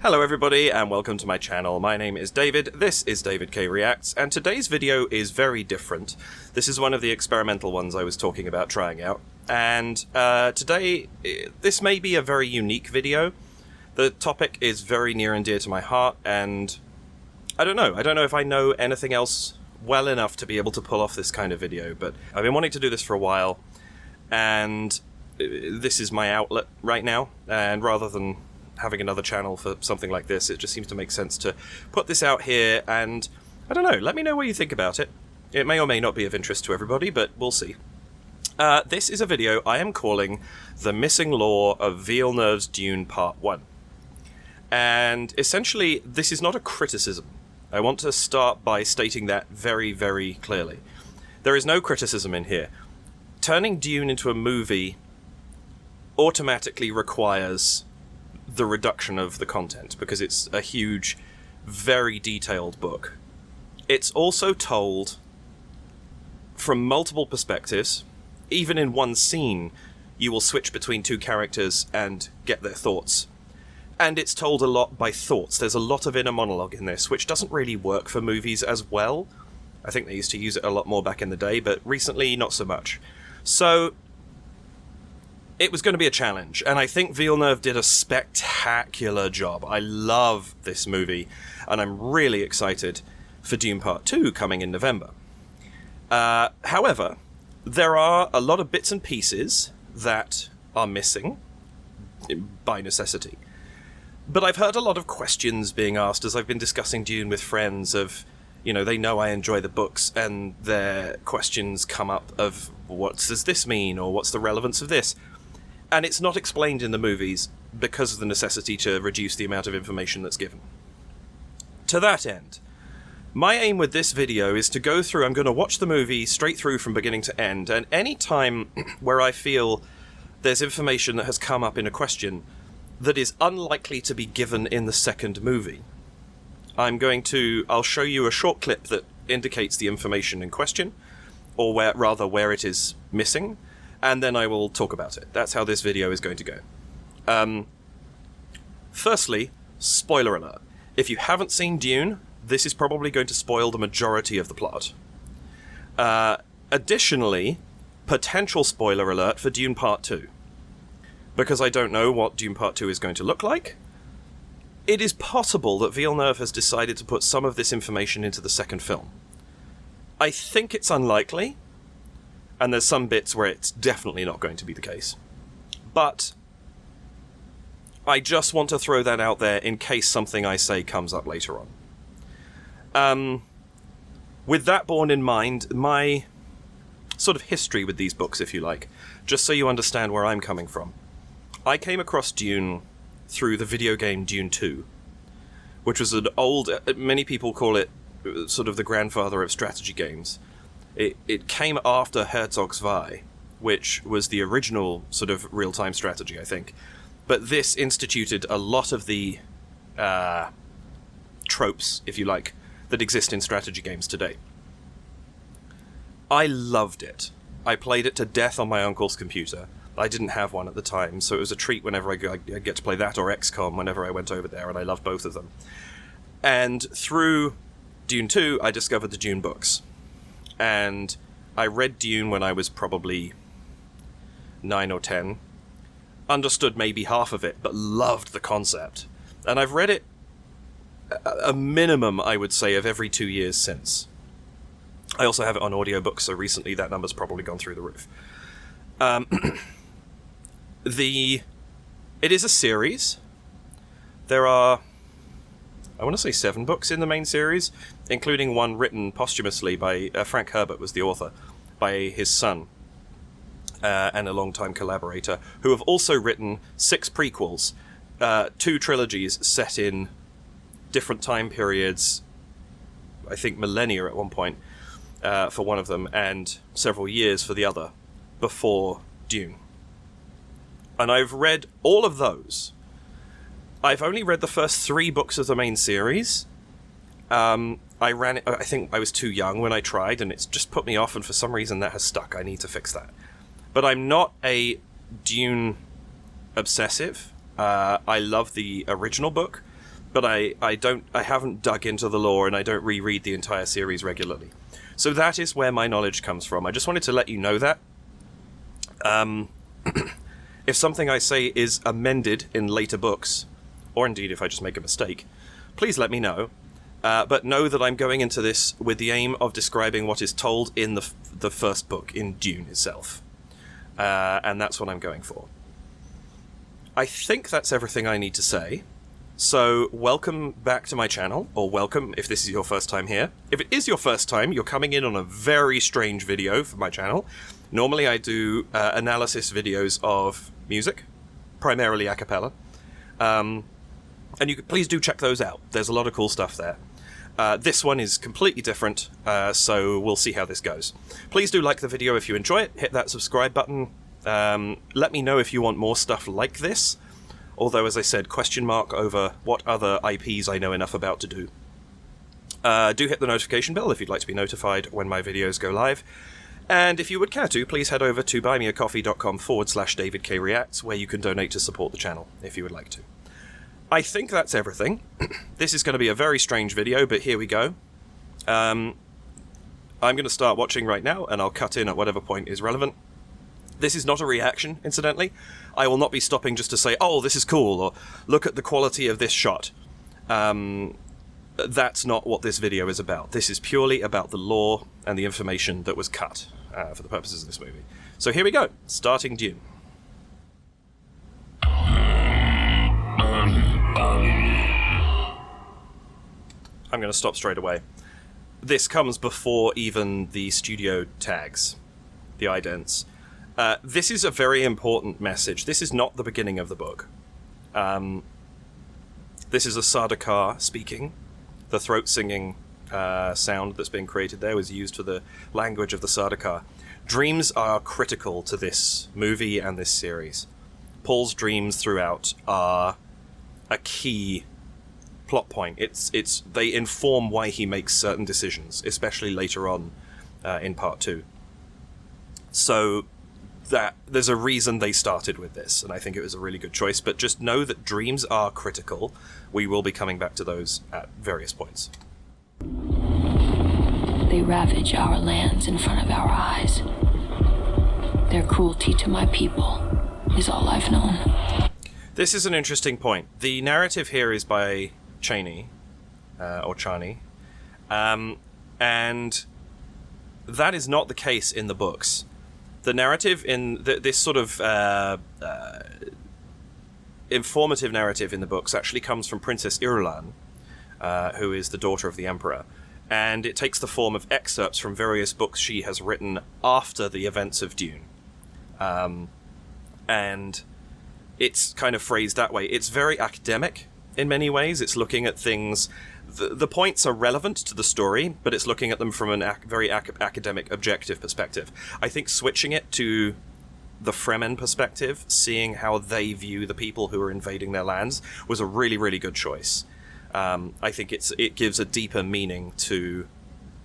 Hello everybody and welcome to my channel. My name is David, this is David K Reacts, and today's video is very different. This is one of the experimental ones I was talking about trying out, and today this may be a very unique video. The topic is very near and dear to my heart, and I don't know if I know anything else well enough to be able to pull off this kind of video, but I've been wanting to do this for a while, and this is my outlet right now, and rather than having another channel for something like this, it just seems to make sense to put this out here, and I don't know, let me know what you think about it. It may or may not be of interest to everybody, but we'll see. This is a video I am calling The Missing Lore of Villeneuve's Dune Part 1. And essentially, this is not a criticism. I want to start by stating that very, very clearly. There is no criticism in here. Turning Dune into a movie automatically requires the reduction of the content, because it's a huge, very detailed book. It's also told from multiple perspectives. Even in one scene, you will switch between two characters and get their thoughts. And it's told a lot by thoughts. There's a lot of inner monologue in this, which doesn't really work for movies as well. I think they used to use it a lot more back in the day, but recently, not so much. So it was going to be a challenge, and I think Villeneuve did a spectacular job. I love this movie, and I'm really excited for Dune Part 2 coming in November. However, there are a lot of bits and pieces that are missing by necessity. But I've heard a lot of questions being asked as I've been discussing Dune with friends of, you know, they know I enjoy the books, and their questions come up of, what does this mean, or what's the relevance of this? And it's not explained in the movies because of the necessity to reduce the amount of information that's given. To that end, my aim with this video is to go through, I'm going to watch the movie straight through from beginning to end, and any time where I feel there's information that has come up in a question that is unlikely to be given in the second movie, I'll show you a short clip that indicates the information in question, or where it is missing, and then I will talk about it. That's how this video is going to go. Firstly, spoiler alert. If you haven't seen Dune, this is probably going to spoil the majority of the plot. Additionally, potential spoiler alert for Dune Part 2. Because I don't know what Dune Part 2 is going to look like, it is possible that Villeneuve has decided to put some of this information into the second film. I think it's unlikely, and there's some bits where it's definitely not going to be the case. But I just want to throw that out there in case something I say comes up later on. With that borne in mind, my sort of history with these books, if you like, just so you understand where I'm coming from. I came across Dune through the video game Dune 2, which was an old, many people call it sort of the grandfather of strategy games. It came after Herzog's Zwei, which was the original sort of real-time strategy, I think. But this instituted a lot of the tropes, if you like, that exist in strategy games today. I loved it. I played it to death on my uncle's computer. I didn't have one at the time, so it was a treat whenever I get to play that or XCOM whenever I went over there, and I loved both of them. And through Dune 2, I discovered the Dune books. And I read Dune when I was probably 9 or 10. Understood maybe half of it, but loved the concept. And I've read it a minimum, I would say, of every 2 years since. I also have it on audiobook, so recently that number's probably gone through the roof. It is a series. There are, I want to say 7 books in the main series, including one written posthumously by Frank Herbert was the author, by his son, and a long-time collaborator, who have also written 6 prequels, 2 trilogies set in different time periods, I think millennia at one point, for one of them, and several years for the other, before Dune. And I've read all of those. I've only read the first 3 books of the main series. I think I was too young when I tried, and it's just put me off, and for some reason that has stuck. I need to fix that. But I'm not a Dune obsessive. I love the original book. but I haven't dug into the lore, and I don't reread the entire series regularly. So that is where my knowledge comes from. I just wanted to let you know that. If something I say is amended in later books, or indeed if I just make a mistake, please let me know. But know that I'm going into this with the aim of describing what is told in the first book, in Dune itself. And that's what I'm going for. I think that's everything I need to say. So, welcome back to my channel, or welcome if this is your first time here. If it is your first time, you're coming in on a very strange video for my channel. Normally I do analysis videos of music, primarily a cappella. And please do check those out. There's a lot of cool stuff there. This one is completely different, so we'll see how this goes. Please do like the video if you enjoy it. Hit that subscribe button. Let me know if you want more stuff like this. Although, as I said, question mark over what other IPs I know enough about to do. Do hit the notification bell if you'd like to be notified when my videos go live. And if you would care to, please head over to buymeacoffee.com/DavidKReacts, where you can donate to support the channel, if you would like to. I think that's everything. This is going to be a very strange video, but here we go. I'm going to start watching right now, and I'll cut in at whatever point is relevant. This is not a reaction, incidentally. I will not be stopping just to say, oh, this is cool, or look at the quality of this shot. That's not what this video is about. This is purely about the lore and the information that was cut for the purposes of this movie. So here we go, starting Dune. I'm going to stop straight away. This comes before even the studio tags, the idents. This is a very important message. This is not the beginning of the book. This is a Sardaukar speaking. The throat-singing sound that's being created there was used for the language of the Sardaukar. Dreams are critical to this movie and this series. Paul's dreams throughout are a key plot point. They inform why he makes certain decisions, especially later on in part 2. So that there's a reason they started with this, and I think it was a really good choice, but just know that dreams are critical. We will be coming back to those at various points. They ravage our lands in front of our eyes. Their cruelty to my people is all I've known. This is an interesting point. The narrative here is by Chani, or Chani, and that is not the case in the books. The narrative in this sort of informative narrative in the books actually comes from Princess Irulan, who is the daughter of the Emperor, and it takes the form of excerpts from various books she has written after the events of Dune. And it's kind of phrased that way. It's very academic in many ways. It's looking at things... The points are relevant to the story, but it's looking at them from a very academic, objective perspective. I think switching it to the Fremen perspective, seeing how they view the people who are invading their lands, was a really, really good choice. I think it gives a deeper meaning to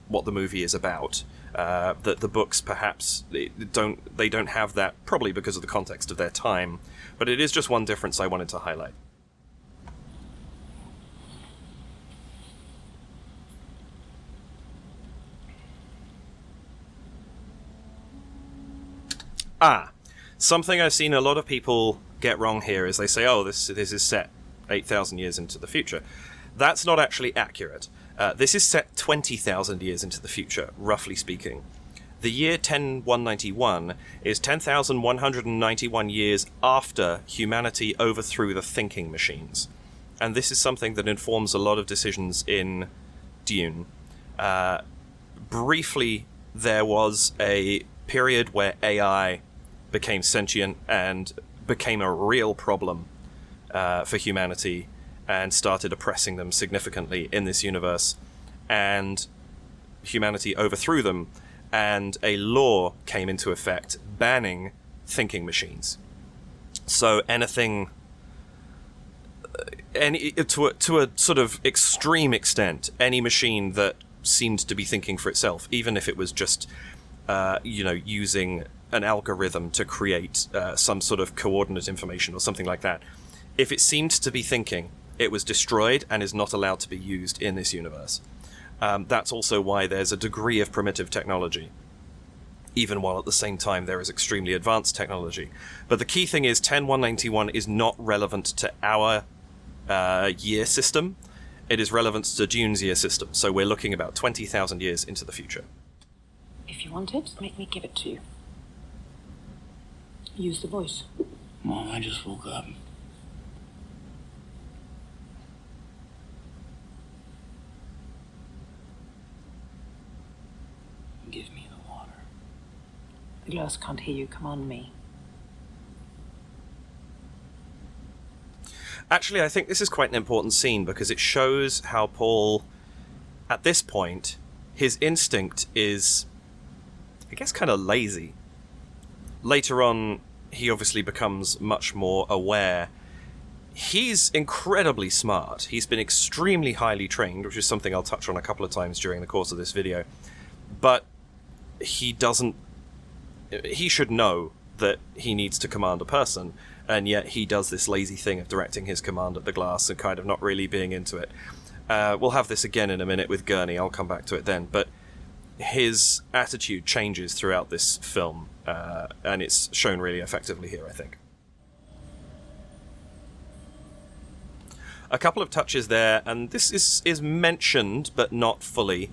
what the movie is about. That the books perhaps they don't have that, probably because of the context of their time. But it is just one difference I wanted to highlight. Something I've seen a lot of people get wrong here is they say, oh, this is set 8,000 years into the future. That's not actually accurate. This is set 20,000 years into the future, roughly speaking. The year 10191 is 10,191 years after humanity overthrew the thinking machines. And this is something that informs a lot of decisions in Dune. Briefly, there was a period where AI became sentient and became a real problem for humanity and started oppressing them significantly in this universe. And humanity overthrew them, and a law came into effect banning thinking machines. So anything... to a sort of extreme extent, any machine that seemed to be thinking for itself, even if it was just using an algorithm to create some sort of coordinate information or something like that, if it seemed to be thinking, it was destroyed and is not allowed to be used in this universe. That's also why there's a degree of primitive technology, even while at the same time there is extremely advanced technology. But the key thing is 10-191 is not relevant to our year system. It is relevant to Dune's year system, so we're looking about 20,000 years into the future. If you want it, make me give it to you. Use the voice. Mom, I just woke up. Give me the water. The glass can't hear you. Command me. Actually, I think this is quite an important scene because it shows how Paul, at this point, his instinct is, I guess, kind of lazy. Later on, he obviously becomes much more aware. He's incredibly smart. He's been extremely highly trained, which is something I'll touch on a couple of times during the course of this video. But he should know that he needs to command a person, and yet he does this lazy thing of directing his command at the glass and kind of not really being into it. We'll have this again in a minute with Gurney, I'll come back to it then, but his attitude changes throughout this film, and it's shown really effectively here, I think. A couple of touches there, and this is mentioned, but not fully.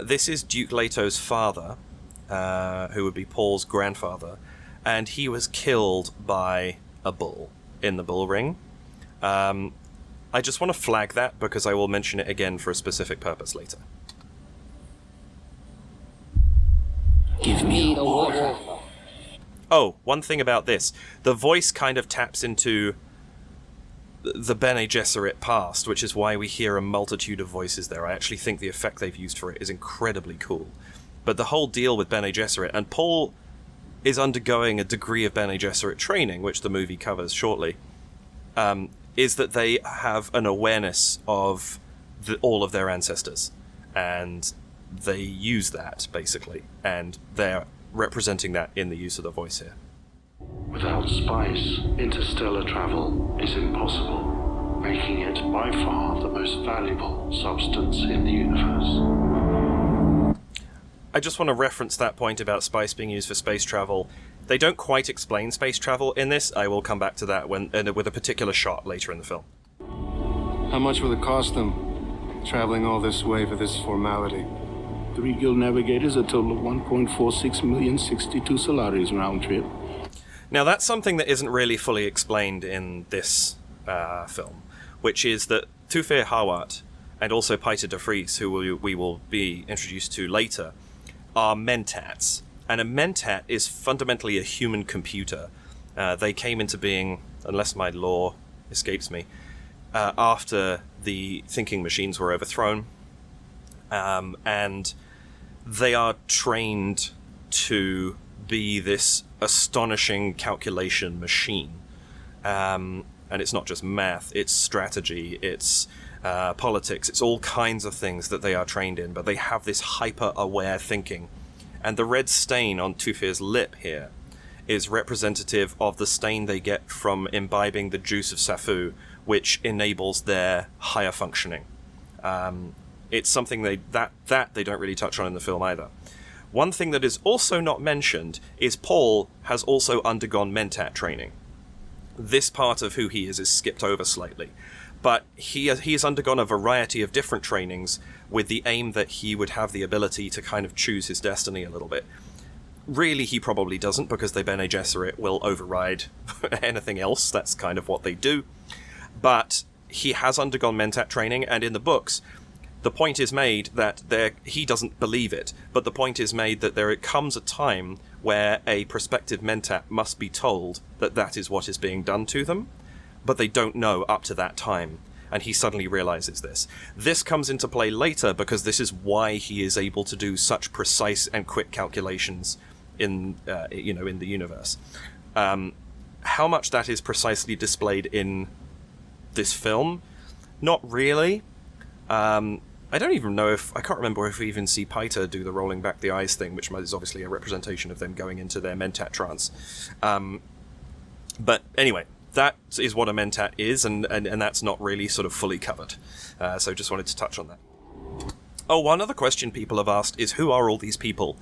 This is Duke Leto's father, who would be Paul's grandfather, and he was killed by a bull in the bull ring. I just want to flag that because I will mention it again for a specific purpose later. Give me the water. Oh, one thing about this. The voice kind of taps into the Bene Gesserit past, which is why we hear a multitude of voices there. I actually think the effect they've used for it is incredibly cool. But the whole deal with Bene Gesserit, and Paul is undergoing a degree of Bene Gesserit training, which the movie covers shortly, is that they have an awareness of all of their ancestors. And they use that, basically. And they're representing that in the use of the voice here. Without spice, interstellar travel is impossible, making it by far the most valuable substance in the universe. I just want to reference that point about spice being used for space travel. They don't quite explain space travel in this. I will come back to that with a particular shot later in the film. How much will it cost them, traveling all this way for this formality? 3 guild navigators, a total of 1.46 million, 62 salaries round trip. Now that's something that isn't really fully explained in this film, which is that Thufir Hawat and also Piter de Vries, who we will be introduced to later, are Mentats. And a Mentat is fundamentally a human computer. They came into being, unless my lore escapes me, after the thinking machines were overthrown. And they are trained to be this astonishing calculation machine. And it's not just math, it's strategy, it's politics, it's all kinds of things that they are trained in, but they have this hyper-aware thinking. And the red stain on Thufir's lip here is representative of the stain they get from imbibing the juice of Safu, which enables their higher functioning. It's something that they don't really touch on in the film either. One thing that is also not mentioned is Paul has also undergone Mentat training. This part of who he is skipped over slightly. But he has undergone a variety of different trainings with the aim that he would have the ability to kind of choose his destiny a little bit. Really, he probably doesn't, because the Bene Gesserit will override anything else. That's kind of what they do. But he has undergone Mentat training, and in the books, the point is made that he doesn't believe it, but the point is made that there comes a time where a prospective Mentat must be told that that is what is being done to them, but they don't know up to that time, and he suddenly realizes this. This comes into play later because this is why he is able to do such precise and quick calculations in the universe. How much that is precisely displayed in this film? Not really. I don't even know I can't remember if we even see Piter do the rolling back the eyes thing, which is obviously a representation of them going into their Mentat trance. But anyway, that is what a Mentat is, and that's not really sort of fully covered. So just wanted to touch on that. Oh, one other question people have asked is, who are all these people?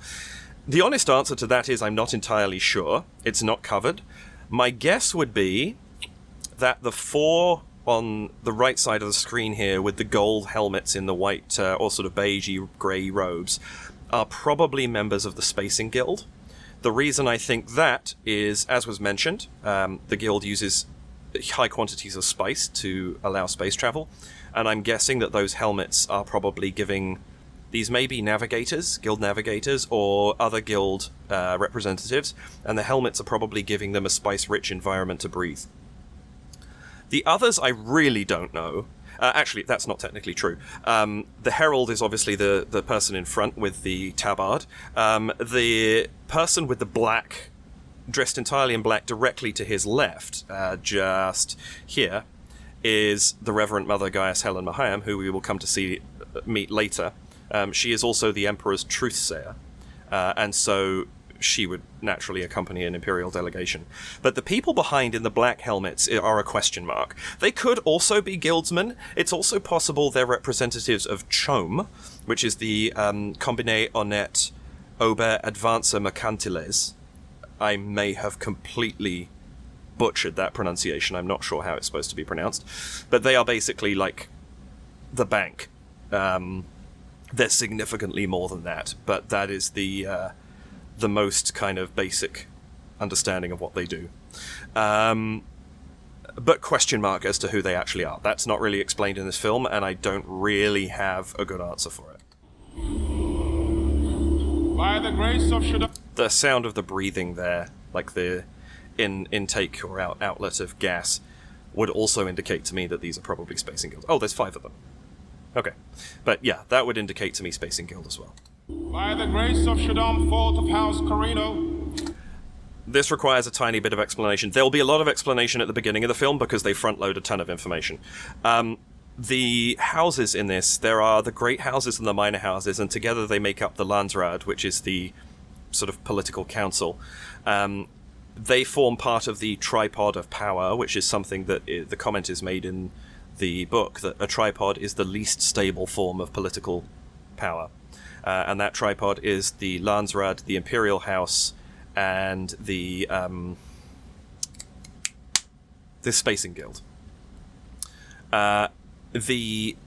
The honest answer to that is I'm not entirely sure. It's not covered. My guess would be that the 4 on the right side of the screen here with the gold helmets in the white or sort of beigey grey robes are probably members of the Spacing Guild. The reason I think that is, as was mentioned, the guild uses high quantities of spice to allow space travel, and I'm guessing that those helmets are probably giving... These may be navigators, guild navigators, or other guild representatives, and the helmets are probably giving them a spice-rich environment to breathe. The others I really don't know. Actually, that's not technically true. The Herald is obviously the person in front with the tabard. The person with the black, dressed entirely in black, directly to his left, just here, is the Reverend Mother Gaius Helen Mohiam, who we will come to meet later. She is also the Emperor's truthsayer, and so she would naturally accompany an Imperial delegation. But the people behind in the black helmets are a question mark. They could also be guildsmen. It's also possible they're representatives of CHOME, which is the Combiné Honnête Ober Advancer Mercantiles. I may have completely butchered that pronunciation. I'm not sure how it's supposed to be pronounced. But they are basically like the bank. They're significantly more than that, but that is the most kind of basic understanding of what they do. But question mark as to who they actually are. That's not really explained in this film, and I don't really have a good answer for it. By the grace of Shaddai. The sound of the breathing there, like the intake or outlet of gas, would also indicate to me that these are probably Spacing Guild. Oh, there's 5 of them. Okay. But yeah, that would indicate to me Spacing Guild as well. By the grace of Shaddam Fault of House Carino. This requires a tiny bit of explanation. There'll be a lot of explanation at the beginning of the film because they front-load a ton of information. The houses in this, there are the great houses and the minor houses, and together they make up the Landsraad, which is the sort of political council. They form part of the tripod of power, which is something that the comment is made in the book, that a tripod is the least stable form of political power. And that tripod is the Landsraad, the Imperial House, and the Spacing Guild. The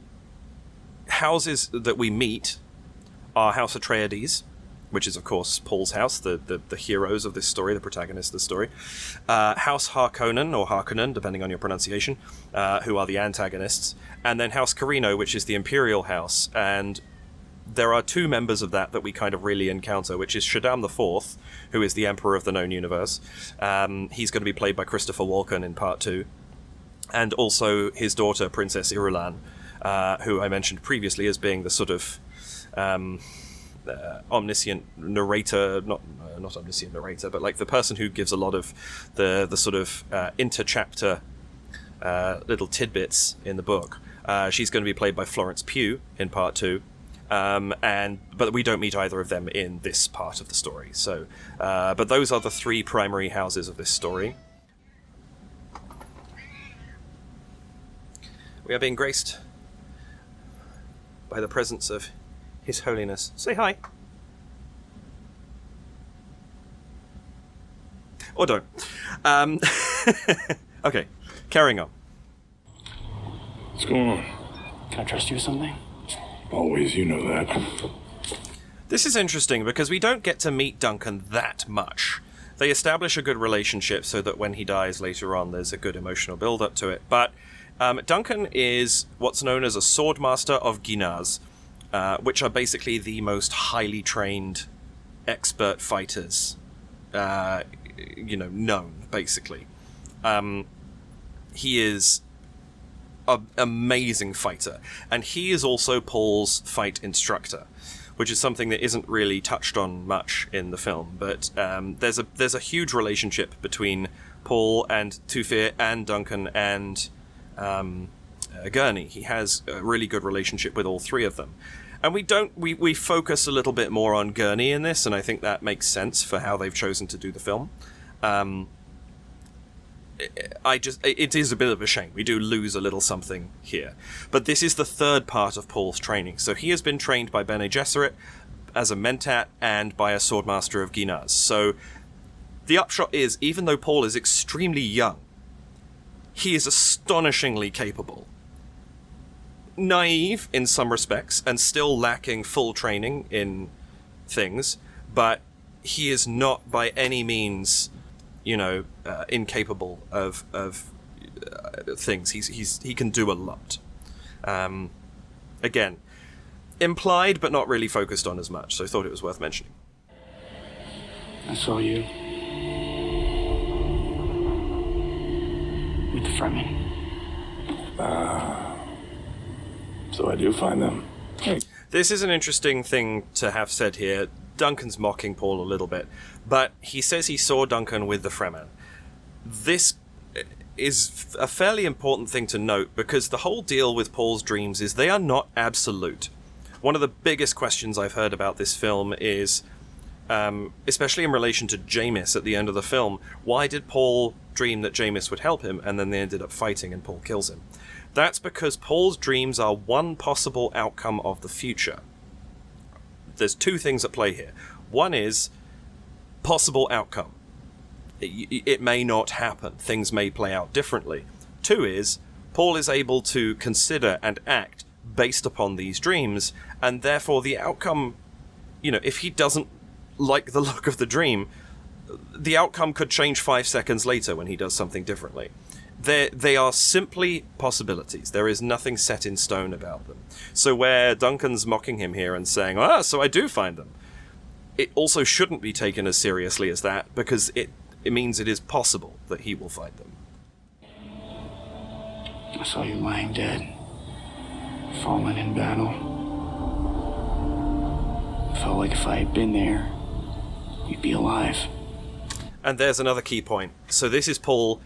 houses that we meet are House Atreides, which is, of course, Paul's house, the heroes of this story, the protagonists of the story. House Harkonnen, or Harkonnen, depending on your pronunciation, who are the antagonists. And then House Carino, which is the Imperial House. And there are 2 members of that we kind of really encounter, which is Shaddam IV, who is the Emperor of the known universe. He's going to be played by Christopher Walken in Part 2. And also his daughter, Princess Irulan, who I mentioned previously as being the sort of omniscient narrator, not omniscient narrator, but like the person who gives a lot of the sort of inter-chapter little tidbits in the book. She's going to be played by Florence Pugh in Part 2. But we don't meet either of them in this part of the story. So, but those are the 3 primary houses of this story. We are being graced by the presence of His Holiness. Say hi. Or don't. Okay, carrying on. What's going on? Can I trust you with something? Always, you know that. This is interesting because we don't get to meet Duncan that much. They establish a good relationship so that when he dies later on, there's a good emotional build-up to it. But Duncan is what's known as a Swordmaster of Ginaz, which are basically the most highly trained expert fighters, known, basically. He is an amazing fighter, and he is also Paul's fight instructor, which is something that isn't really touched on much in the film. But there's a huge relationship between Paul and Thufir and Duncan and Gurney. He has a really good relationship with all 3 of them. And we focus a little bit more on Gurney in this, and I think that makes sense for how they've chosen to do the film. it is a bit of a shame. We do lose a little something here. But this is the third part of Paul's training. So he has been trained by Bene Gesserit as a Mentat and by a Swordmaster of Ginaz. So the upshot is, even though Paul is extremely young, he is astonishingly capable. Naive in some respects, and still lacking full training in things, but he is not by any means, incapable of things. He can do a lot. Again, implied but not really focused on as much, so I thought it was worth mentioning. I saw you with the Fremen. So I do find them. Hey. This is an interesting thing to have said here. Duncan's mocking Paul a little bit, but he says he saw Duncan with the Fremen. This is a fairly important thing to note, because the whole deal with Paul's dreams is they are not absolute. One of the biggest questions I've heard about this film is, especially in relation to Jamis at the end of the film, why did Paul dream that Jamis would help him, and then they ended up fighting and Paul kills him? That's because Paul's dreams are one possible outcome of the future. There's two things at play here. One is possible outcome. It may not happen. Things may play out differently. Two is Paul is able to consider and act based upon these dreams, and therefore the outcome, if he doesn't like the look of the dream, the outcome could change 5 seconds later when he does something differently. They are simply possibilities. There is nothing set in stone about them. So where Duncan's mocking him here and saying, so I do find them, it also shouldn't be taken as seriously as that, because it means it is possible that he will find them. I saw you lying dead, fallen in battle. Felt like if I had been there, you'd be alive. And there's another key point. So this is Paul.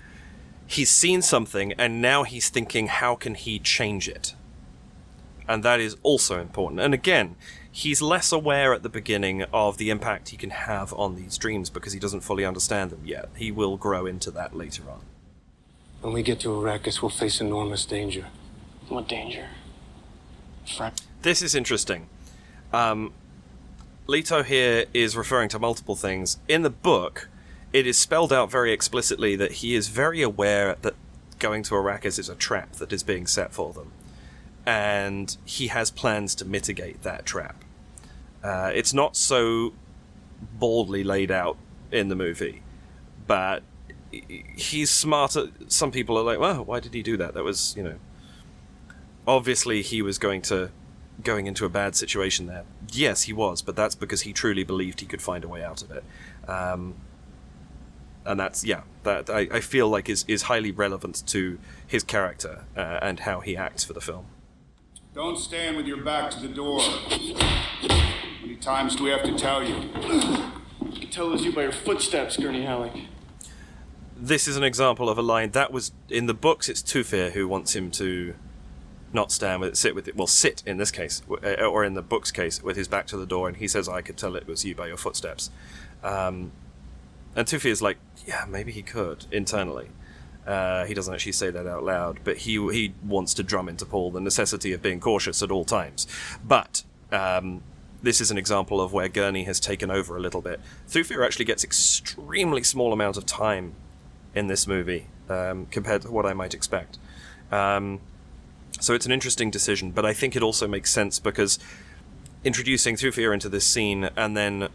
He's seen something, and now he's thinking, how can he change it? And that is also important. And again, he's less aware at the beginning of the impact he can have on these dreams, because he doesn't fully understand them yet. He will grow into that later on. When we get to Arrakis, we'll face enormous danger. What danger? This is interesting. Leto here is referring to multiple things. In the book, it is spelled out very explicitly that he is very aware that going to Arrakis is a trap that is being set for them. And he has plans to mitigate that trap. It's not so baldly laid out in the movie, but he's smarter. Some people are like, well, why did he do that? That was, obviously he was going into a bad situation there. Yes, he was, but that's because he truly believed he could find a way out of it. And that's, that I feel like is highly relevant to his character and how he acts for the film. Don't stand with your back to the door. How many times do we have to tell you? You can tell it was you by your footsteps, Gurney Halleck. This is an example of a line that was in the books. It's Thufir who wants him to not stand with it, sit in this case, or in the book's case, with his back to the door, and he says, I could tell it was you by your footsteps. And Thufir's like, yeah, maybe he could, internally. He doesn't actually say that out loud, but he wants to drum into Paul the necessity of being cautious at all times. But this is an example of where Gurney has taken over a little bit. Thufir actually gets extremely small amount of time in this movie, compared to what I might expect. So it's an interesting decision, but I think it also makes sense because introducing Thufir into this scene and then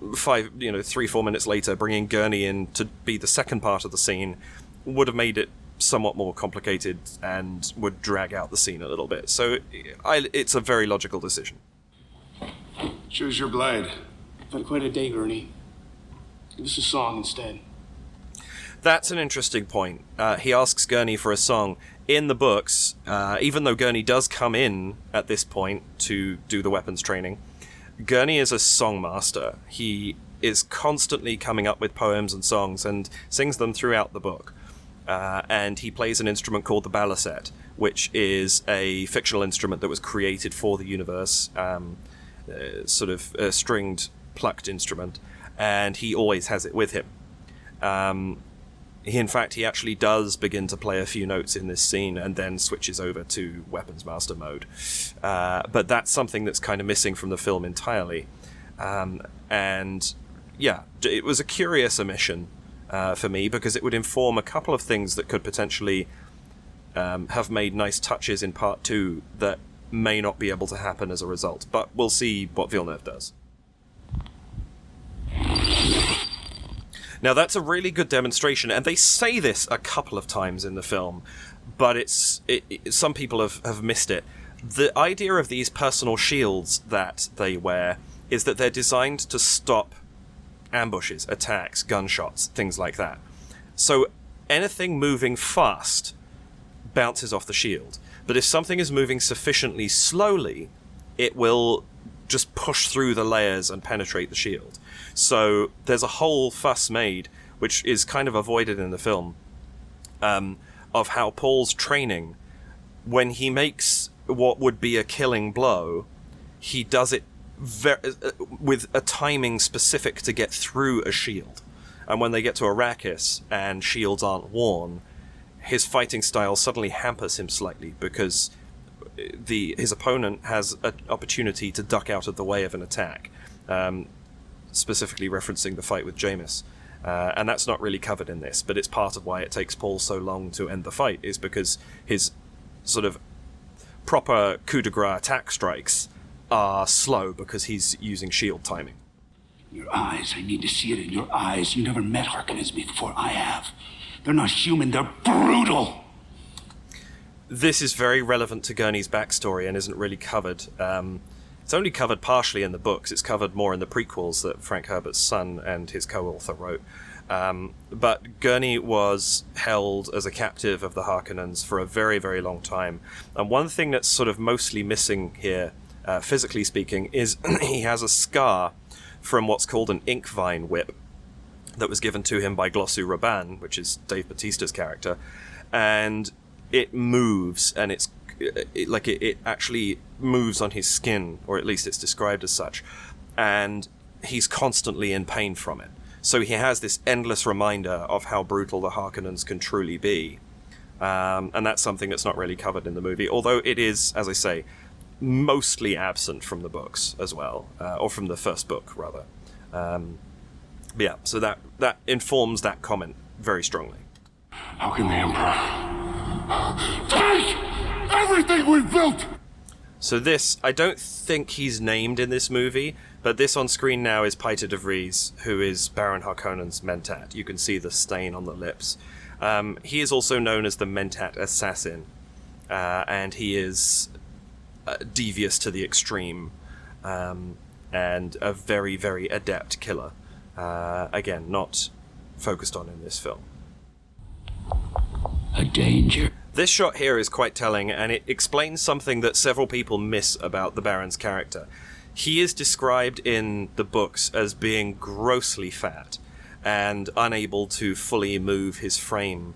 3-4 minutes later bringing Gurney in to be the second part of the scene would have made it somewhat more complicated and would drag out the scene a little bit. So it's a very logical decision. Choose your blade. I've had quite a day, Gurney. Give us a song instead. That's an interesting point. He asks Gurney for a song. In the books, even though Gurney does come in at this point to do the weapons training, Gurney is a songmaster. He is constantly coming up with poems and songs and sings them throughout the book. And he plays an instrument called the baliset, which is a fictional instrument that was created for the universe, sort of a stringed, plucked instrument, and he always has it with him. he actually does begin to play a few notes in this scene and then switches over to Weapons Master mode. But that's something that's kind of missing from the film entirely. And yeah, it was a curious omission for me, because it would inform a couple of things that could potentially have made nice touches in part 2 that may not be able to happen as a result. But we'll see what Villeneuve does. Now, that's a really good demonstration, and they say this a couple of times in the film, but some people have missed it. The idea of these personal shields that they wear is that they're designed to stop ambushes, attacks, gunshots, things like that. So anything moving fast bounces off the shield, but if something is moving sufficiently slowly, it will just push through the layers and penetrate the shield. So there's a whole fuss made, which is kind of avoided in the film, of how Paul's training, when he makes what would be a killing blow, he does it with a timing specific to get through a shield. And when they get to Arrakis and shields aren't worn, his fighting style suddenly hampers him slightly, because his opponent has an opportunity to duck out of the way of an attack, specifically referencing the fight with Jameis. And that's not really covered in this, but it's part of why it takes Paul so long to end the fight, is because his sort of proper coup de grace attack strikes are slow because he's using shield timing. Your eyes, I need to see it in your eyes. You never met Harkonnens before. I have. They're not human, they're brutal. This is very relevant to Gurney's backstory and isn't really covered. It's only covered partially in the books. It's covered more in the prequels that Frank Herbert's son and his co-author wrote. But Gurney was held as a captive of the Harkonnens for a very, very long time. And one thing that's sort of mostly missing here, physically speaking, is he has a scar from what's called an ink vine whip that was given to him by Glossu Raban, which is Dave Bautista's character. And it moves, and it actually moves on his skin, or at least it's described as such, and he's constantly in pain from it. So he has this endless reminder of how brutal the Harkonnens can truly be, and that's something that's not really covered in the movie, although it is, as I say, mostly absent from the books as well, or from the first book, rather. Yeah, so that informs that comment very strongly. How can the Emperor take everything we've built? So this, I don't think he's named in this movie, but this on screen now is Piter de Vries, who is Baron Harkonnen's Mentat. You can see the stain on the lips. He is also known as the Mentat Assassin, and he is devious to the extreme, and a very, very adept killer. Again, not focused on in this film. A danger. This shot here is quite telling, and it explains something that several people miss about the Baron's character. He is described in the books as being grossly fat and unable to fully move his frame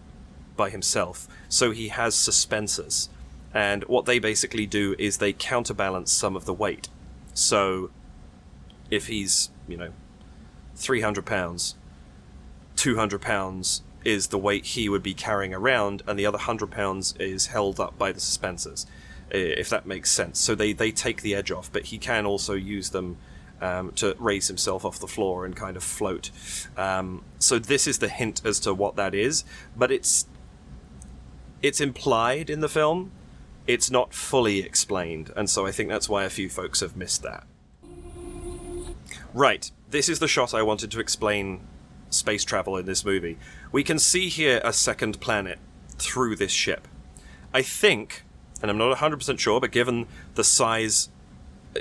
by himself, so he has suspensors. And what they basically do is they counterbalance some of the weight. So if he's, 300 pounds, 200 pounds is the weight he would be carrying around, and the other 100 pounds is held up by the suspensors, if that makes sense. So they take the edge off, but he can also use them to raise himself off the floor and kind of float. So this is the hint as to what that is, but it's implied in the film. It's not fully explained, and so I think that's why a few folks have missed that. Right, this is the shot I wanted to explain space travel in this movie. We can see here a second planet through this ship. I think, and I'm not 100% sure, but given the size,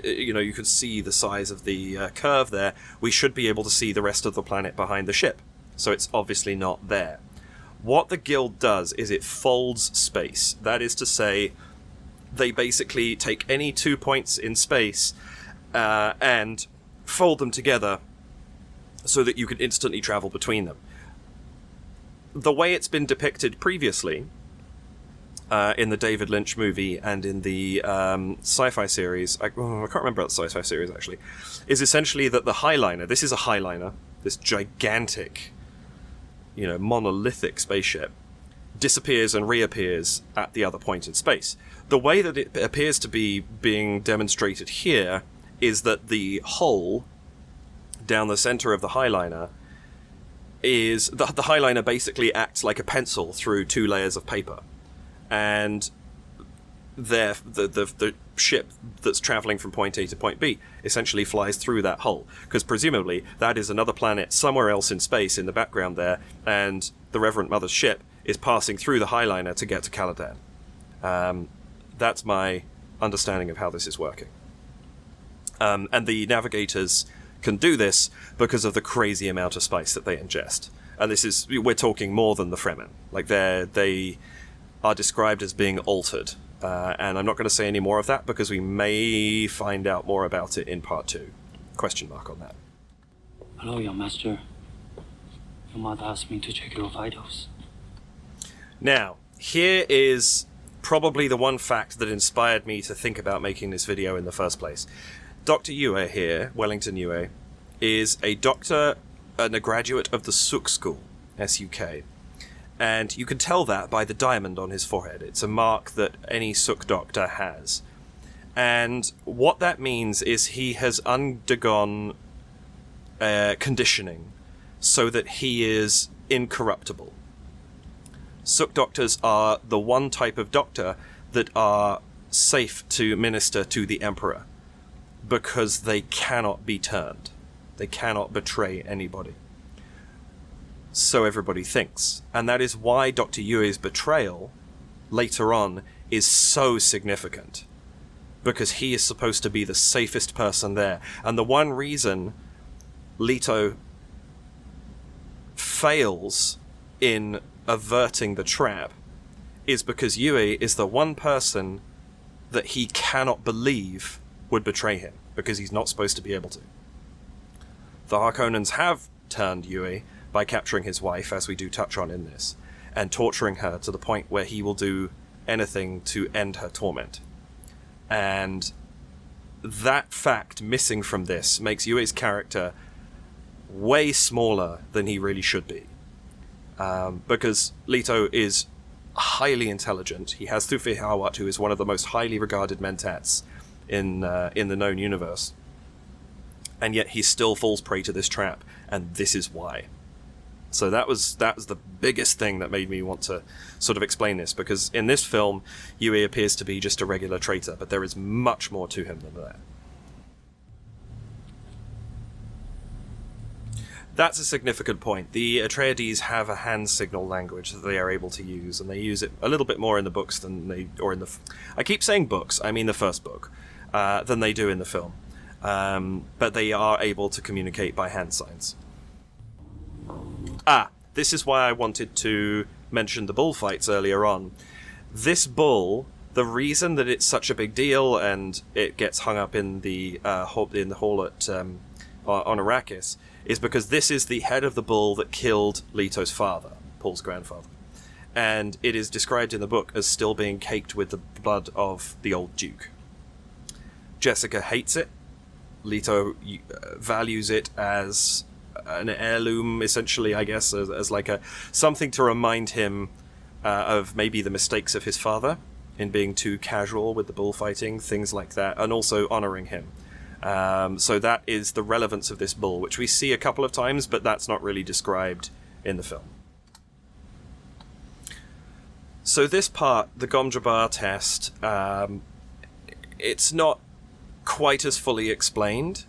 you can see the size of the curve there, we should be able to see the rest of the planet behind the ship. So it's obviously not there. What the Guild does is it folds space. That is to say, they basically take any 2 points in space and fold them together so that you can instantly travel between them. The way it's been depicted previously in the David Lynch movie and in the sci-fi series, I can't remember about the sci-fi series actually, is essentially that the Highliner, this is a Highliner, this gigantic monolithic spaceship disappears and reappears at the other point in space. The way that it appears to be being demonstrated here is that the hole down the center of the highliner is... The highliner basically acts like a pencil through 2 layers of paper. And the ship that's traveling from point A to point B essentially flies through that hole, because presumably that is another planet somewhere else in space in the background there, and the Reverend Mother's ship is passing through the highliner to get to Caladan. That's my understanding of how this is working. And the navigators can do this because of the crazy amount of spice that they ingest. And we're talking more than the Fremen. Like, they are described as being altered. And I'm not going to say any more of that because we may find out more about it in part 2. Question mark on that. Hello, young master. Your mother asked me to check your vitals. Now, here is probably the one fact that inspired me to think about making this video in the first place. Dr. Yue here, Wellington Yue, is a doctor and a graduate of the Suk School, S-U-K. And you can tell that by the diamond on his forehead. It's a mark that any Suk doctor has. And what that means is he has undergone conditioning so that he is incorruptible. Suk doctors are the one type of doctor that are safe to minister to the Emperor, because they cannot be turned. They cannot betray anybody. So everybody thinks. And that is why Dr. Yue's betrayal, later on, is so significant. Because he is supposed to be the safest person there. And the one reason Leto fails in averting the trap is because Yue is the one person that he cannot believe would betray him, because he's not supposed to be able to. The Harkonnens have turned Yue by capturing his wife, as we do touch on in this, and torturing her to the point where he will do anything to end her torment. And that fact missing from this makes Yue's character way smaller than he really should be. Because Leto is highly intelligent. He has Thufir Hawat, who is one of the most highly regarded mentats in the known universe. And yet he still falls prey to this trap, and this is why. So that was the biggest thing that made me want to sort of explain this, because in this film, Yue appears to be just a regular traitor, but there is much more to him than that. That's a significant point. The Atreides have a hand signal language that they are able to use, and they use it a little bit more in the books than I keep saying books, I mean the first book, than they do in the film. But they are able to communicate by hand signs. This is why I wanted to mention the bullfights earlier on. This bull, the reason that it's such a big deal and it gets hung up in the hall at on Arrakis, is because this is the head of the bull that killed Leto's father, Paul's grandfather. And it is described in the book as still being caked with the blood of the old Duke. Jessica hates it. Leto values it as an heirloom, essentially, I guess, as like something to remind him of maybe the mistakes of his father in being too casual with the bullfighting, things like that, and also honouring him. So that is the relevance of this bull, which we see a couple of times, but that's not really described in the film. So this part, the Gom-Jabbar test, it's not quite as fully explained.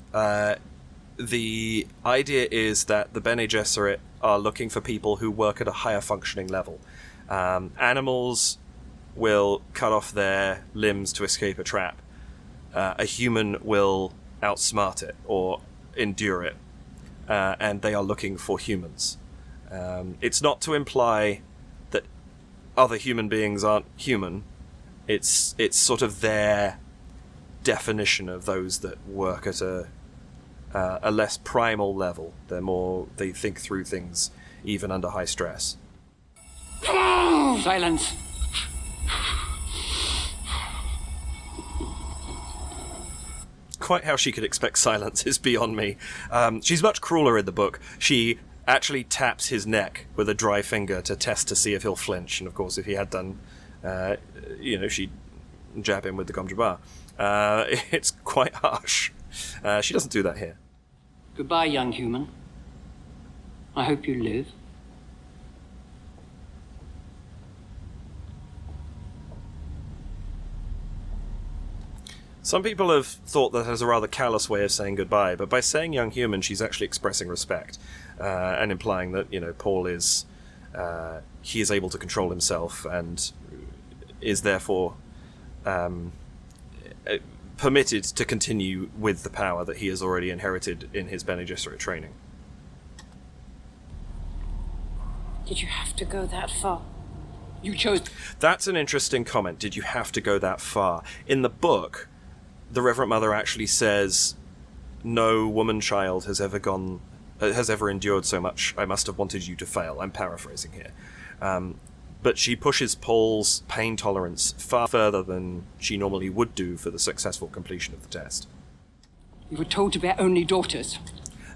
The idea is that the Bene Gesserit are looking for people who work at a higher functioning level. Animals will cut off their limbs to escape a trap. A human will outsmart it or endure it, and they are looking for humans. It's not to imply that other human beings aren't human. It's sort of their definition of those that work at a less primal level. They think through things even under high stress. Silence! Quite how she could expect silence is beyond me. She's much crueler in the book. She actually taps his neck with a dry finger to test to see if he'll flinch. And of course, if he had done, she'd jab him with the Gom Jabbar. It's quite harsh. She doesn't do that here. Goodbye, young human. I hope you live. Some people have thought that as a rather callous way of saying goodbye, but by saying young human, she's actually expressing respect and implying that, Paul is he is able to control himself and is therefore permitted to continue with the power that he has already inherited in his Bene Gesserit training. Did you have to go that far? You chose... That's an interesting comment. Did you have to go that far? In the book, the Reverend Mother actually says, no woman-child has ever endured so much. I must have wanted you to fail. I'm paraphrasing here. But she pushes Paul's pain tolerance far further than she normally would do for the successful completion of the test. You were told to bear only daughters.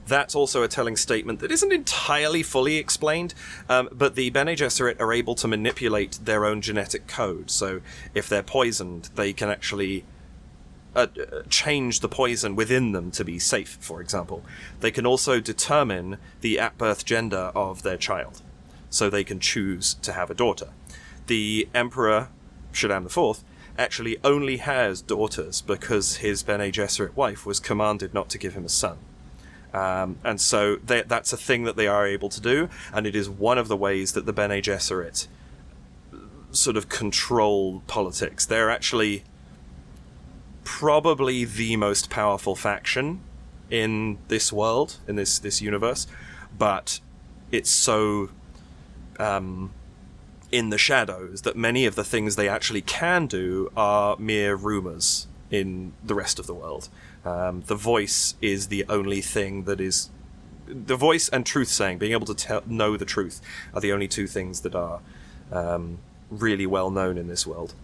That's also a telling statement that isn't entirely fully explained, but the Bene Gesserit are able to manipulate their own genetic code. So if they're poisoned, they can actually change the poison within them to be safe, for example. They can also determine the at-birth gender of their child, so they can choose to have a daughter. The Emperor, Shaddam IV, actually only has daughters because his Bene Gesserit wife was commanded not to give him a son. And so that's a thing that they are able to do, and it is one of the ways that the Bene Gesserit sort of control politics. They're actually probably the most powerful faction in this world, in this universe, but it's so in the shadows that many of the things they actually can do are mere rumors in the rest of the world. The voice is the only thing that is... The voice and truth-saying, being able to know the truth, are the only two things that are really well known in this world.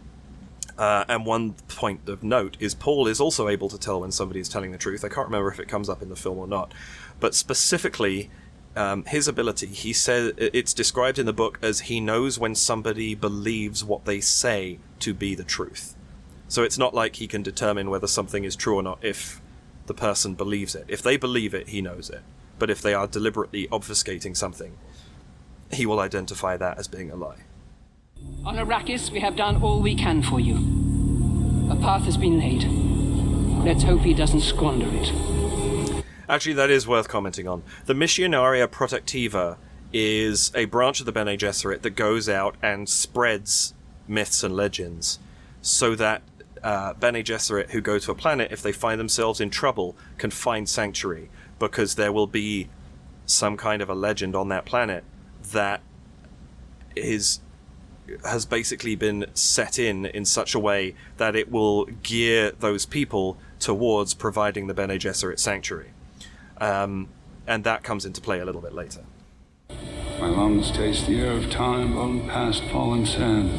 And one point of note is Paul is also able to tell when somebody is telling the truth. I can't remember if it comes up in the film or not. But specifically, his ability, he says, it's described in the book as he knows when somebody believes what they say to be the truth. So it's not like he can determine whether something is true or not if the person believes it. If they believe it, he knows it. But if they are deliberately obfuscating something, he will identify that as being a lie. On Arrakis, we have done all we can for you. A path has been laid. Let's hope he doesn't squander it. Actually, that is worth commenting on. The Missionaria Protectiva is a branch of the Bene Gesserit that goes out and spreads myths and legends so that Bene Gesserit who go to a planet, if they find themselves in trouble, can find sanctuary, because there will be some kind of a legend on that planet that has basically been set in such a way that it will gear those people towards providing the Bene Gesserit sanctuary. And that comes into play a little bit later. My lungs taste the air of time blown past fallen sand.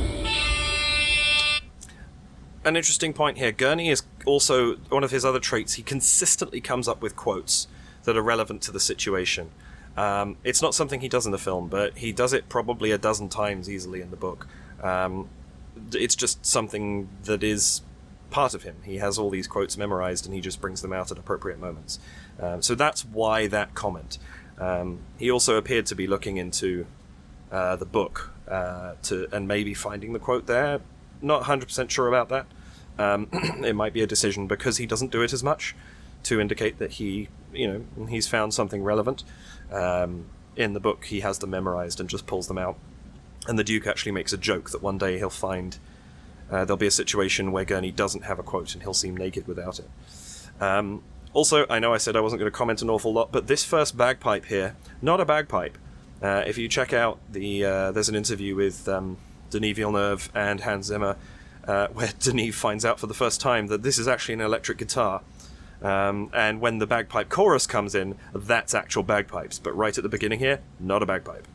An interesting point here. Gurney is also, one of his other traits, he consistently comes up with quotes that are relevant to the situation. It's not something he does in the film, but he does it probably a dozen times easily in the book. It's just something that is part of him. He has all these quotes memorized and he just brings them out at appropriate moments. So that's why that comment. He also appeared to be looking into the book and maybe finding the quote there. Not 100% sure about that. It might be a decision because he doesn't do it as much to indicate that he's found something relevant. In the book, he has them memorized and just pulls them out. And the Duke actually makes a joke that one day he'll find there'll be a situation where Gurney doesn't have a quote and he'll seem naked without it. Also, I know I said I wasn't going to comment an awful lot, but this first bagpipe here, not a bagpipe. If you check out there's an interview with Denis Villeneuve and Hans Zimmer where Denis finds out for the first time that this is actually an electric guitar. And when the bagpipe chorus comes in, that's actual bagpipes. But right at the beginning here, not a bagpipe.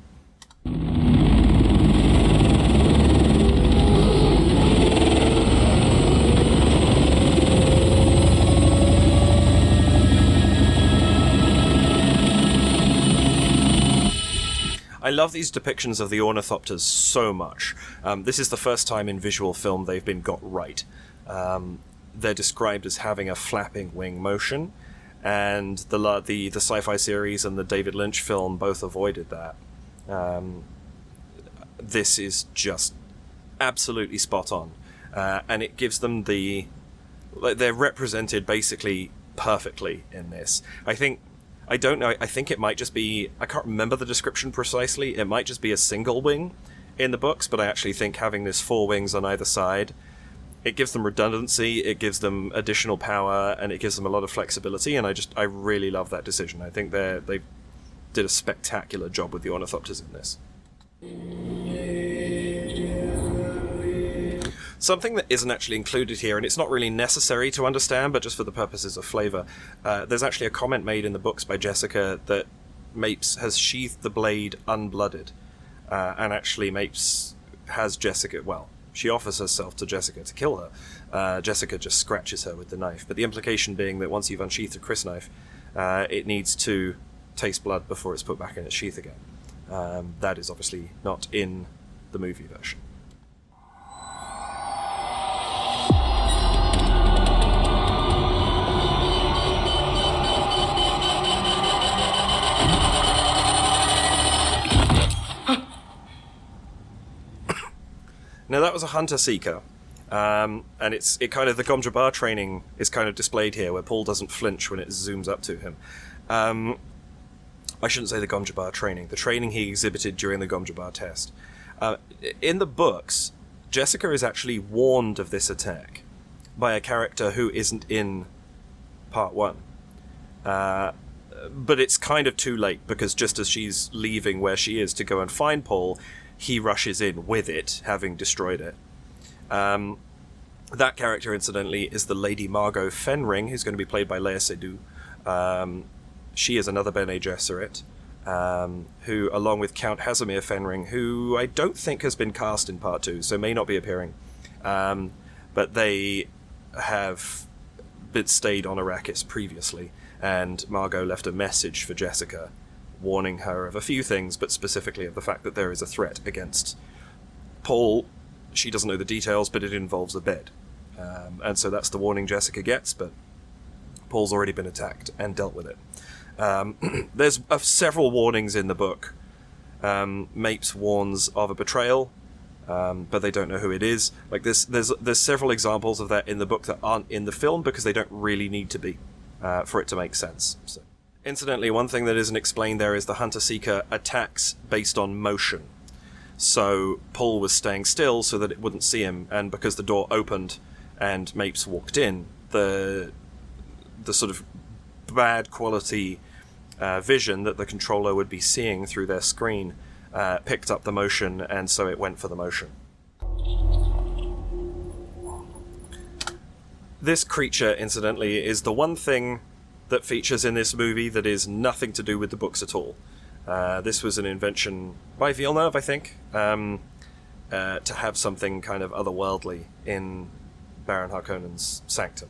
I love these depictions of the ornithopters so much. This is the first time in visual film they've been got right. They're described as having a flapping wing motion, and the sci-fi series and the David Lynch film both avoided that. This is just absolutely spot on, and it gives them they're represented basically perfectly in this. I think it might just be, I can't remember the description precisely, it might just be a single wing in the books, but I actually think having this 4 wings on either side, it gives them redundancy, it gives them additional power, and it gives them a lot of flexibility, and I really love that decision. I think they did a spectacular job with the ornithopters in this. Something that isn't actually included here, and it's not really necessary to understand, but just for the purposes of flavour, there's actually a comment made in the books by Jessica that Mapes has sheathed the blade unblooded, and actually Mapes has Jessica, she offers herself to Jessica to kill her. Jessica just scratches her with the knife, but the implication being that once you've unsheathed a crysknife, it needs to taste blood before it's put back in its sheath again. That is obviously not in the movie version. Now that was a hunter-seeker, and the Gomdrabar training is kind of displayed here, where Paul doesn't flinch when it zooms up to him. I shouldn't say the Gomdrabar training, the training he exhibited during the Gomdrabar test. In the books, Jessica is actually warned of this attack by a character who isn't in part 1. But it's kind of too late, because just as she's leaving where she is to go and find Paul, he rushes in with it, having destroyed it. That character, incidentally, is the Lady Margot Fenring, who's going to be played by Lea Seydoux. She is another Bene Gesserit, who, along with Count Casimir Fenring, who I don't think has been cast in part 2, so may not be appearing. But they have stayed on Arrakis previously, and Margot left a message for Jessica, warning her of a few things, but specifically of the fact that there is a threat against Paul. She doesn't know the details, but it involves a bed. And so that's the warning Jessica gets, but Paul's already been attacked and dealt with it. There's several warnings in the book. Mapes warns of a betrayal, but they don't know who it is. Like there's several examples of that in the book that aren't in the film, because they don't really need to be for it to make sense. So. Incidentally, one thing that isn't explained there is the Hunter-Seeker attacks based on motion. So Paul was staying still so that it wouldn't see him, and because the door opened and Mapes walked in, the sort of bad quality vision that the controller would be seeing through their screen picked up the motion, and so it went for the motion. This creature, incidentally, is the one thing that features in this movie that is nothing to do with the books at all. This was an invention by Villeneuve, I think, to have something kind of otherworldly in Baron Harkonnen's sanctum.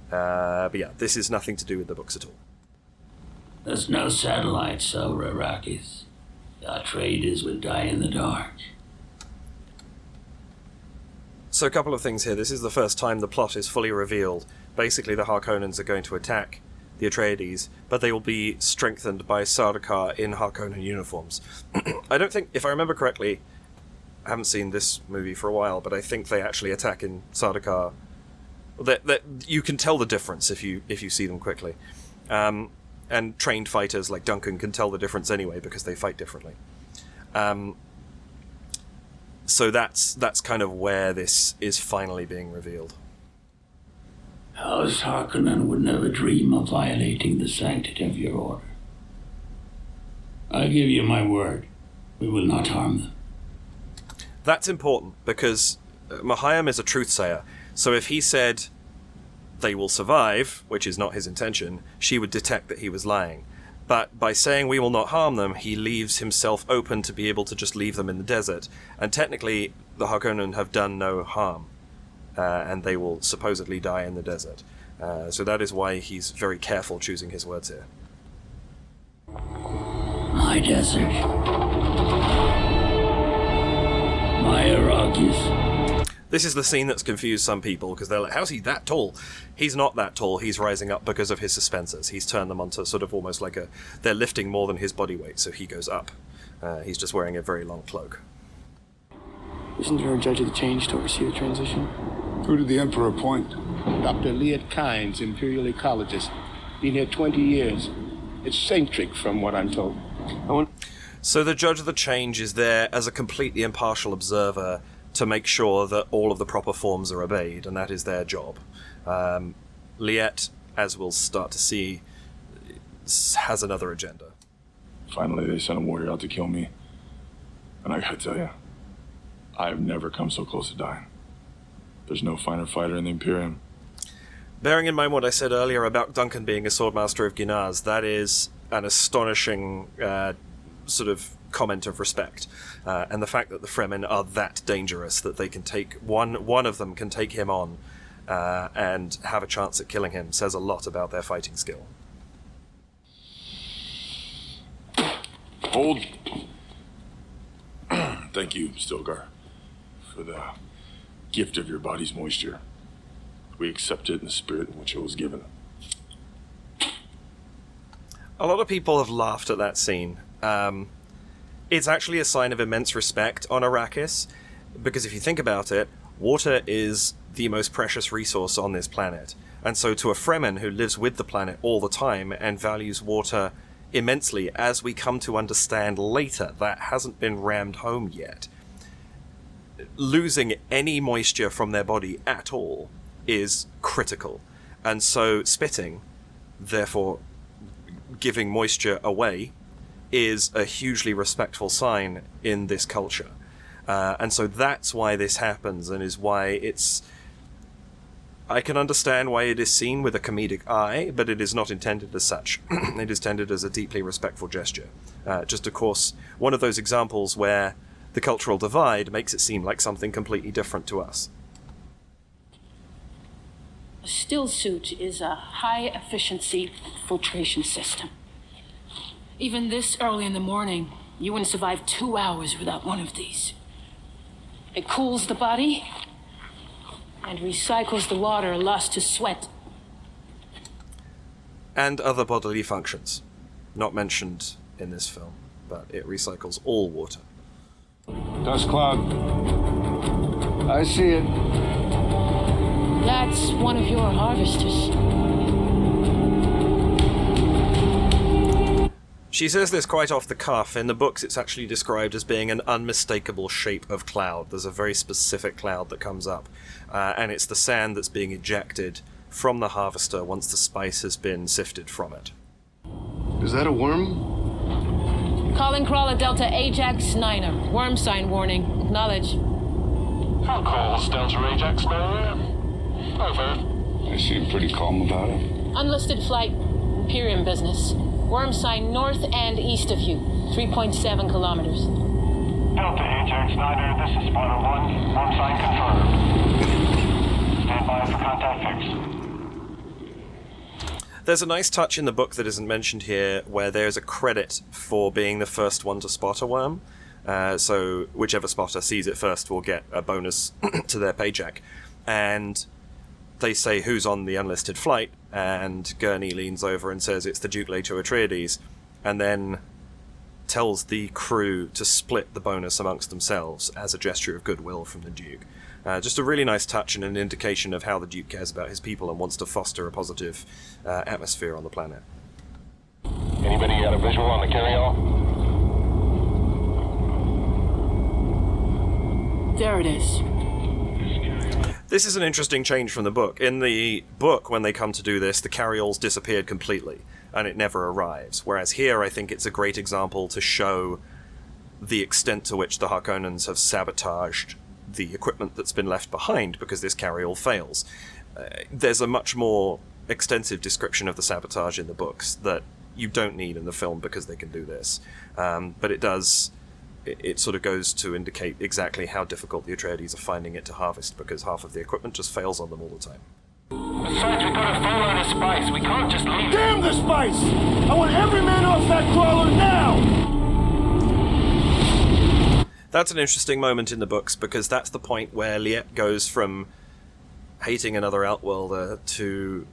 But yeah, this is nothing to do with the books at all. There's no satellites over Arrakis. Atreides would die in the dark. So a couple of things here. This is the first time the plot is fully revealed. Basically, the Harkonnens are going to attack the Atreides, but they will be strengthened by Sardaukar in Harkonnen uniforms. I don't think, if I remember correctly, I haven't seen this movie for a while, but I think they actually attack in Sardaukar. That you can tell the difference if you see them quickly. And trained fighters like Duncan can tell the difference anyway, because they fight differently. So that's kind of where this is finally being revealed. House Harkonnen would never dream of violating the sanctity of your order. I give you my word, we will not harm them. That's important, because Mohiam is a truth-sayer, so if he said they will survive, which is not his intention, she would detect that he was lying. But by saying we will not harm them, he leaves himself open to be able to just leave them in the desert, and technically the Harkonnen have done no harm. And they will supposedly die in the desert. So that is why he's very careful choosing his words here. My my desert. My Arrakis. This is the scene that's confused some people, because they're like, how's he that tall? He's not that tall, he's rising up because of his suspensors. He's turned them onto sort of almost like they're lifting more than his body weight, so he goes up. He's just wearing a very long cloak. Isn't there a judge of the change to oversee the transition? Who did the Emperor appoint? Dr. Leot Kynes, Imperial Ecologist. Been here 20 years. Eccentric, from what I'm told. So the Judge of the Change is there as a completely impartial observer to make sure that all of the proper forms are obeyed, and that is their job. Leot, as we'll start to see, has another agenda. Finally, they sent a warrior out to kill me. And I gotta tell you, I have never come so close to dying. There's no finer fighter in the Imperium. Bearing in mind what I said earlier about Duncan being a Swordmaster of Ginaz, that is an astonishing sort of comment of respect. And the fact that the Fremen are that dangerous that they can take one of them can take him on and have a chance at killing him says a lot about their fighting skill. Hold. Thank you, Stilgar, for the gift of your body's moisture. We accept it in the spirit in which it was given. A lot of people have laughed at that scene. It's actually a sign of immense respect on Arrakis, because if you think about it, water is the most precious resource on this planet. And so to a Fremen who lives with the planet all the time and values water immensely, as we come to understand later, that hasn't been rammed home yet. Losing any moisture from their body at all is critical. And so spitting, therefore giving moisture away, is a hugely respectful sign in this culture. And so that's why this happens, and is why it's... I can understand why it is seen with a comedic eye, but it is not intended as such. It is intended as a deeply respectful gesture. Just, of course, one of those examples where the cultural divide makes it seem like something completely different to us. A still suit is a high-efficiency filtration system. Even this early in the morning, you wouldn't survive 2 hours without one of these. It cools the body and recycles the water lost to sweat. And other bodily functions. Not mentioned in this film, but it recycles all water. Dust cloud. I see it. That's one of your harvesters. She says this quite off the cuff. In the books, it's actually described as being an unmistakable shape of cloud. There's a very specific cloud that comes up, and it's the sand that's being ejected from the harvester once the spice has been sifted from it. Is that a worm? Calling crawler Delta Ajax Niner. Worm sign warning. Acknowledge. Calls Delta Ajax Niner. Over. I seem pretty calm about it. Unlisted flight. Imperium business. Worm sign north and east of you. 3.7 kilometers. Delta Ajax Niner, this is Spoiler 1. Worm sign confirmed. Stand by for contact fix. There's a nice touch in the book that isn't mentioned here, where there's a credit for being the first one to spot a worm. So whichever spotter sees it first will get a bonus to their paycheck. And they say who's on the unlisted flight, and Gurney leans over and says it's the Duke Leto Atreides, and then tells the crew to split the bonus amongst themselves as a gesture of goodwill from the Duke. Just a really nice touch and an indication of how the Duke cares about his people and wants to foster a positive atmosphere on the planet. Anybody got a visual on the carry-all? There it is. This is an interesting change from the book. In the book, when they come to do this, the carry-alls disappeared completely, and it never arrives. Whereas here, I think it's a great example to show the extent to which the Harkonnens have sabotaged the equipment that's been left behind because this carry-all fails. There's a much more extensive description of the sabotage in the books that you don't need in the film because they can do this. But it does... It sort of goes to indicate exactly how difficult the Atreides are finding it to harvest, because half of the equipment just fails on them all the time. Besides, we've got a full load of spice. We can't just leave. Damn the spice! I want every man off that crawler now! That's an interesting moment in the books, because that's the point where Liet goes from hating another Outworlder to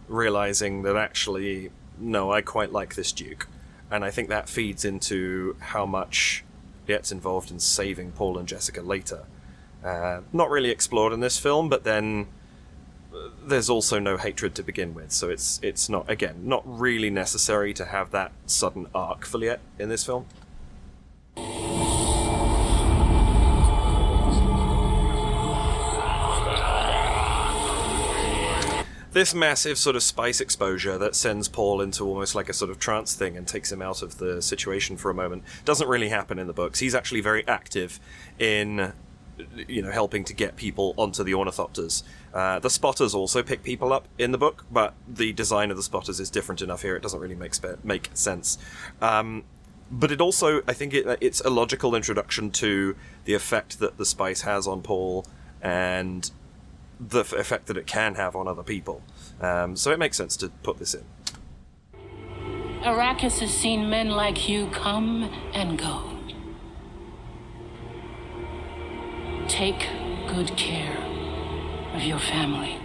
realizing that actually, no, I quite like this Duke. And I think that feeds into how much Liet's involved in saving Paul and Jessica later. Not really explored in this film, but then there's also no hatred to begin with, so it's not, again, not really necessary to have that sudden arc for Liet in this film. This massive sort of spice exposure that sends Paul into almost like a sort of trance thing and takes him out of the situation for a moment doesn't really happen in the books. He's actually very active in, helping to get people onto the ornithopters. The spotters also pick people up in the book, but the design of the spotters is different enough here, it doesn't really make sense. But it also, I think it's a logical introduction to the effect that the spice has on Paul and the effect that it can have on other people. So it makes sense to put this in. Arrakis has seen men like you come and go. Take good care of your family.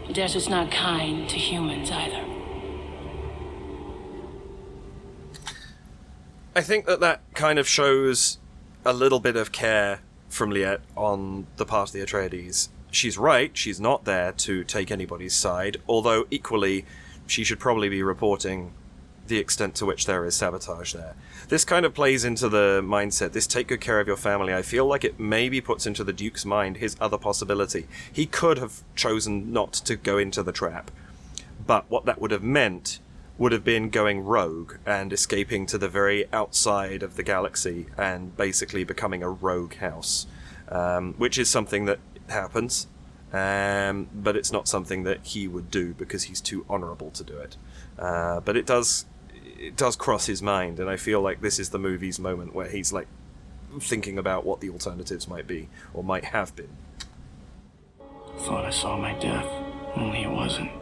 The desert's not kind to humans either. I think that kind of shows a little bit of care from Liet on the part of the Atreides. She's right, she's not there to take anybody's side, although equally she should probably be reporting the extent to which there is sabotage there. This kind of plays into the mindset, this take good care of your family. I feel like it maybe puts into the Duke's mind his other possibility. He could have chosen not to go into the trap, but what that would have meant would have been going rogue and escaping to the very outside of the galaxy and basically becoming a rogue house, which is something that happens, but it's not something that he would do because he's too honourable to do it. But it does cross his mind, and I feel like this is the movie's moment where he's like thinking about what the alternatives might be, or might have been. Thought I saw my death, only it wasn't.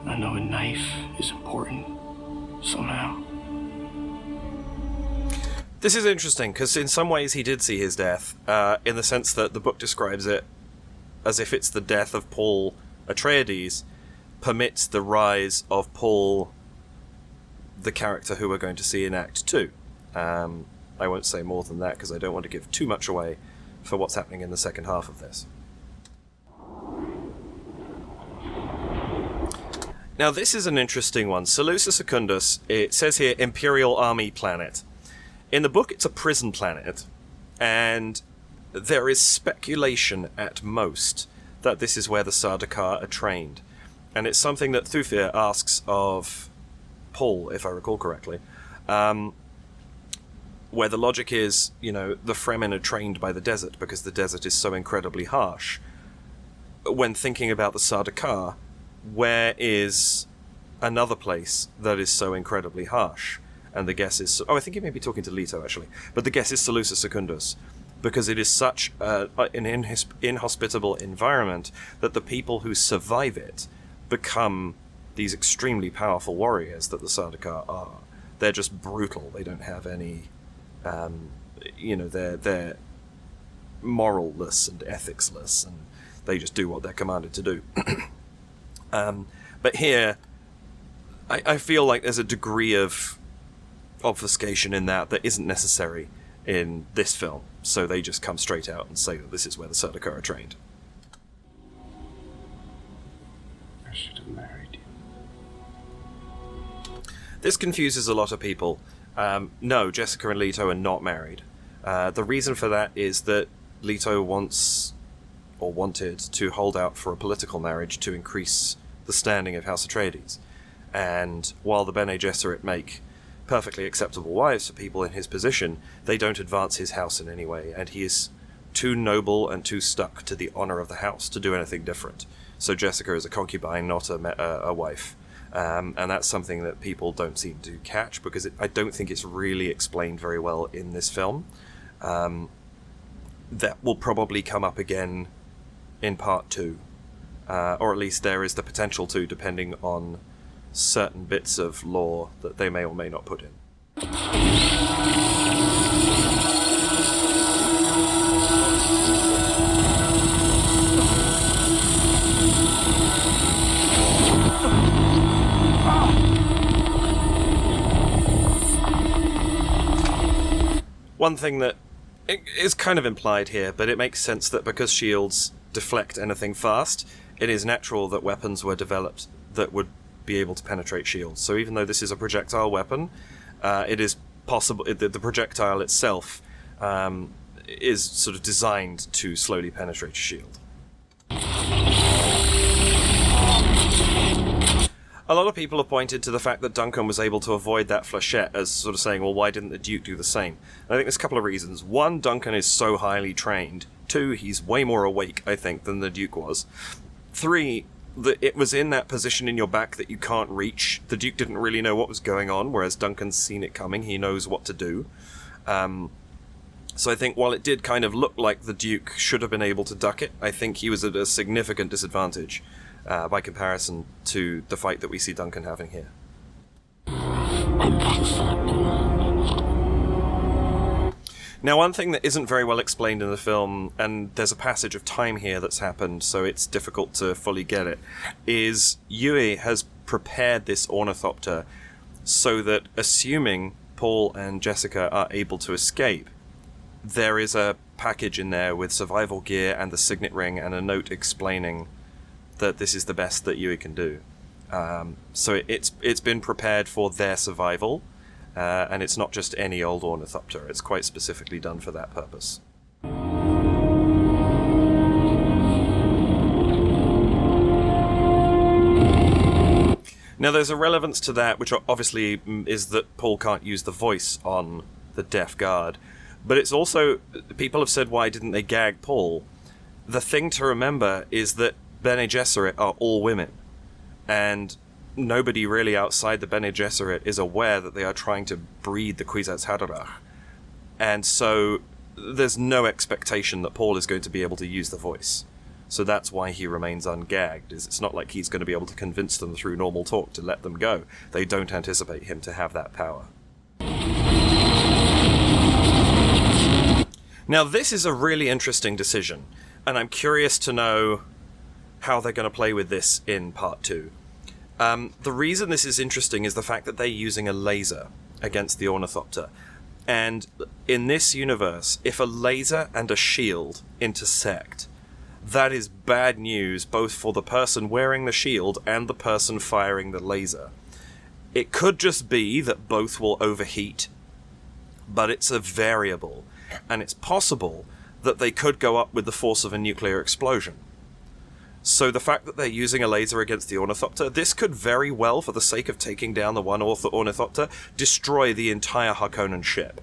I know a knife is important, somehow. This is interesting, because in some ways he did see his death, in the sense that the book describes it as if it's the death of Paul Atreides permits the rise of Paul, the character who we're going to see in Act 2. I won't say more than that, because I don't want to give too much away for what's happening in the second half of this. Now, this is an interesting one. Salusa Secundus, it says here, Imperial Army planet. In the book, it's a prison planet, and there is speculation at most that this is where the Sardaukar are trained. And it's something that Thufir asks of Paul, if I recall correctly, where the logic is, the Fremen are trained by the desert because the desert is so incredibly harsh. When thinking about the Sardaukar, where is another place that is so incredibly harsh? And the guess is... I think he may be talking to Leto, actually. But the guess is Salusa Secundus, because it is such an inhospitable environment that the people who survive it become these extremely powerful warriors that the Sardaukar are. They're just brutal. They don't have any... they're moralless and ethicsless, and they just do what they're commanded to do. But here, I feel like there's a degree of obfuscation in that isn't necessary in this film, so they just come straight out and say that this is where the Sardaukar are trained. I should have married you. This confuses a lot of people. No, Jessica and Leto are not married. The reason for that is that Leto wanted to hold out for a political marriage to increase the standing of House Atreides. And while the Bene Gesserit make perfectly acceptable wives for people in his position, they don't advance his house in any way, and he is too noble and too stuck to the honor of the house to do anything different. So Jessica is a concubine, not a wife. And that's something that people don't seem to catch, because I don't think it's really explained very well in this film. That will probably come up again in part 2. Or at least there is the potential to, depending on certain bits of lore that they may or may not put in. One thing that is kind of implied here, but it makes sense that because shields deflect anything fast, it is natural that weapons were developed that would be able to penetrate shields. So even though this is a projectile weapon, it is possible the projectile itself is sort of designed to slowly penetrate a shield. A lot of people have pointed to the fact that Duncan was able to avoid that flechette as sort of saying, well, why didn't the Duke do the same? And I think there's a couple of reasons. One, Duncan is so highly trained. Two, he's way more awake, I think, than the Duke was. Three, it was in that position in your back that you can't reach. The Duke didn't really know what was going on, whereas Duncan's seen it coming. He knows what to do. So I think while it did kind of look like the Duke should have been able to duck it, I think he was at a significant disadvantage by comparison to the fight that we see Duncan having here. Now, one thing that isn't very well explained in the film, and there's a passage of time here that's happened, so it's difficult to fully get it, is Yui has prepared this ornithopter so that, assuming Paul and Jessica are able to escape, there is a package in there with survival gear and the signet ring and a note explaining that this is the best that Yui can do. So it's been prepared for their survival, and it's not just any old ornithopter. It's quite specifically done for that purpose. Now there's a relevance to that, which obviously is that Paul can't use the voice on the deaf guard, but it's also, people have said, why didn't they gag Paul? The thing to remember is that Bene Gesserit are all women, and nobody really outside the Bene Gesserit is aware that they are trying to breed the Kwisatz Haderach, and so there's no expectation that Paul is going to be able to use the voice. So that's why he remains ungagged. It's not like he's going to be able to convince them through normal talk to let them go. They don't anticipate him to have that power. Now this is a really interesting decision, and I'm curious to know how they're going to play with this in part 2. The reason this is interesting is the fact that they're using a laser against the ornithopter. And in this universe, if a laser and a shield intersect, that is bad news both for the person wearing the shield and the person firing the laser. It could just be that both will overheat, but it's a variable, and it's possible that they could go up with the force of a nuclear explosion. So the fact that they're using a laser against the ornithopter, this could very well, for the sake of taking down the one ornithopter, destroy the entire Harkonnen ship.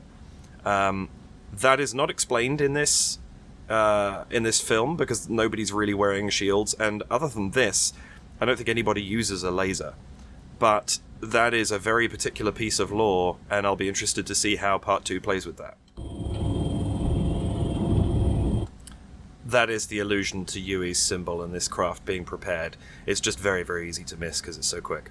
That is not explained in this film, because nobody's really wearing shields, and other than this, I don't think anybody uses a laser. But that is a very particular piece of lore, and I'll be interested to see how part 2 plays with that. That is the allusion to Yui's symbol and this craft being prepared. It's just very, very easy to miss because it's so quick.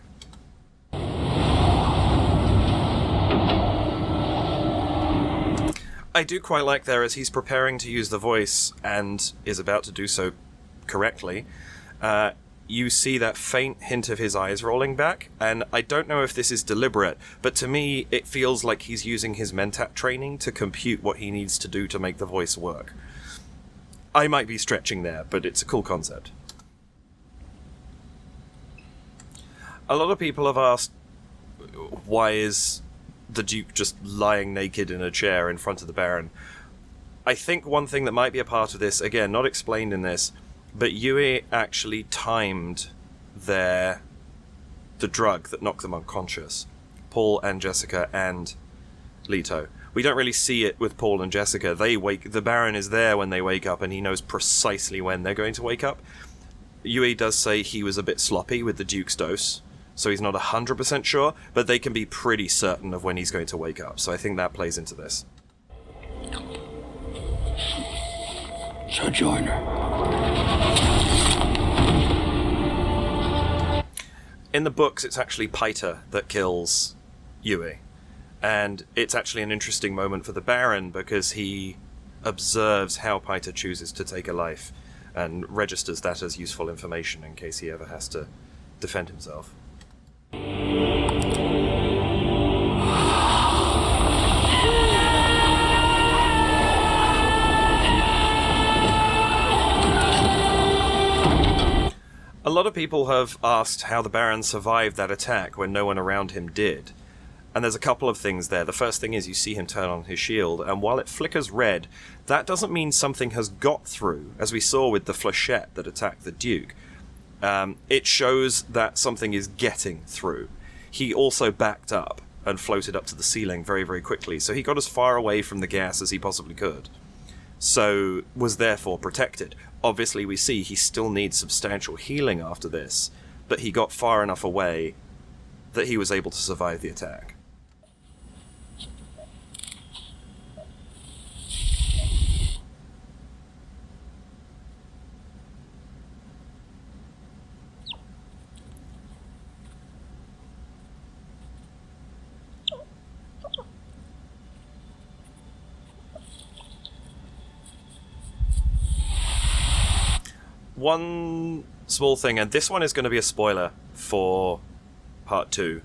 I do quite like there, as he's preparing to use the voice and is about to do so correctly, you see that faint hint of his eyes rolling back, and I don't know if this is deliberate, but to me it feels like he's using his Mentat training to compute what he needs to do to make the voice work. I might be stretching there, but it's a cool concept. A lot of people have asked, why is the Duke just lying naked in a chair in front of the Baron? I think one thing that might be a part of this, again, not explained in this, but Yui actually timed the drug that knocked them unconscious. Paul and Jessica and Leto. We don't really see it with Paul and Jessica. The Baron is there when they wake up, and he knows precisely when they're going to wake up. Yui does say he was a bit sloppy with the Duke's dose, so he's not 100% sure, but they can be pretty certain of when he's going to wake up, so I think that plays into this. Sojourner. In the books, it's actually Piter that kills Yui. And it's actually an interesting moment for the Baron because he observes how Piter chooses to take a life and registers that as useful information in case he ever has to defend himself. A lot of people have asked how the Baron survived that attack when no one around him did. And there's a couple of things there. The first thing is you see him turn on his shield, and while it flickers red, that doesn't mean something has got through, as we saw with the flechette that attacked the Duke. It shows that something is getting through. He also backed up and floated up to the ceiling very, very quickly, so he got as far away from the gas as he possibly could. So was therefore protected. Obviously we see he still needs substantial healing after this, but he got far enough away that he was able to survive the attack. One small thing, and this one is going to be a spoiler for part 2.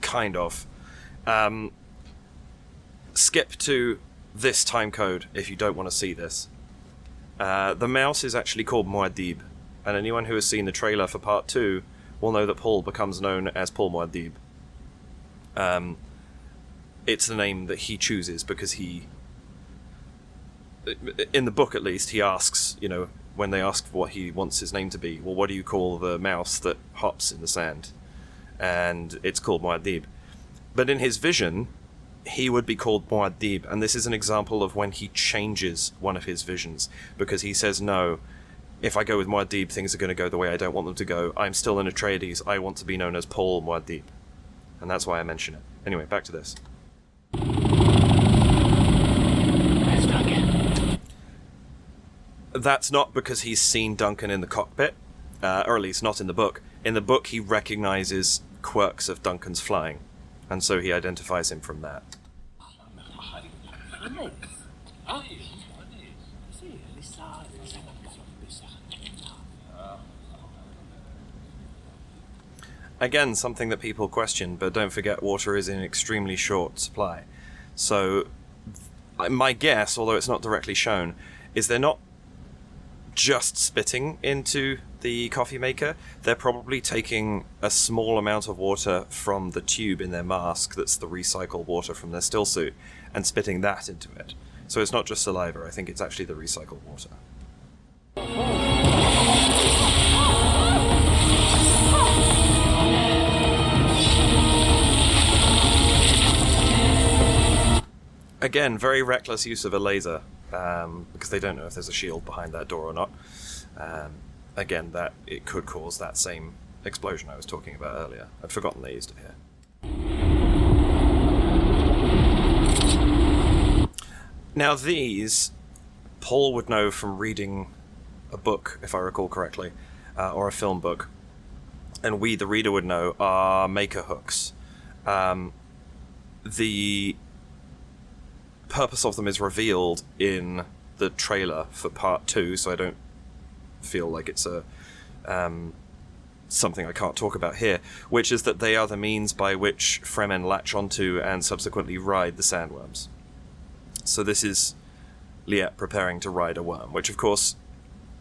Kind of. Skip to this time code if you don't want to see this. The mouse is actually called Muad'Dib, and anyone who has seen the trailer for part 2 will know that Paul becomes known as Paul Muad'Dib. It's the name that he chooses because he... in the book at least, he asks, when they ask what he wants his name to be, well, what do you call the mouse that hops in the sand? And it's called Muad'Dib. But in his vision, he would be called Muad'Dib, and this is an example of when he changes one of his visions, because he says, no, if I go with Muad'Dib, things are going to go the way I don't want them to go. I'm still an Atreides. I want to be known as Paul Muad'Dib. And that's why I mention it. Anyway, back to this. That's not because he's seen Duncan in the cockpit, or at least not in the book. In the book, he recognizes quirks of Duncan's flying, and so he identifies him from that. Again, something that people question, but don't forget water is in extremely short supply. So, my guess, although it's not directly shown, is they're not just spitting into the coffee maker. They're probably taking a small amount of water from the tube in their mask, that's the recycled water from their still suit, and spitting that into it. So it's not just saliva, I think it's actually the recycled water. Again, very reckless use of a laser, because they don't know if there's a shield behind that door or not. Again, that it could cause that same explosion I was talking about earlier. I'd forgotten they used it here. Now these, Paul would know from reading a book, if I recall correctly, or a film book, and we, the reader, would know, are maker hooks. The purpose of them is revealed in the trailer for part 2, so I don't feel like it's a something I can't talk about here, which is that they are the means by which Fremen latch onto and subsequently ride the sandworms. So this is Liet preparing to ride a worm, which of course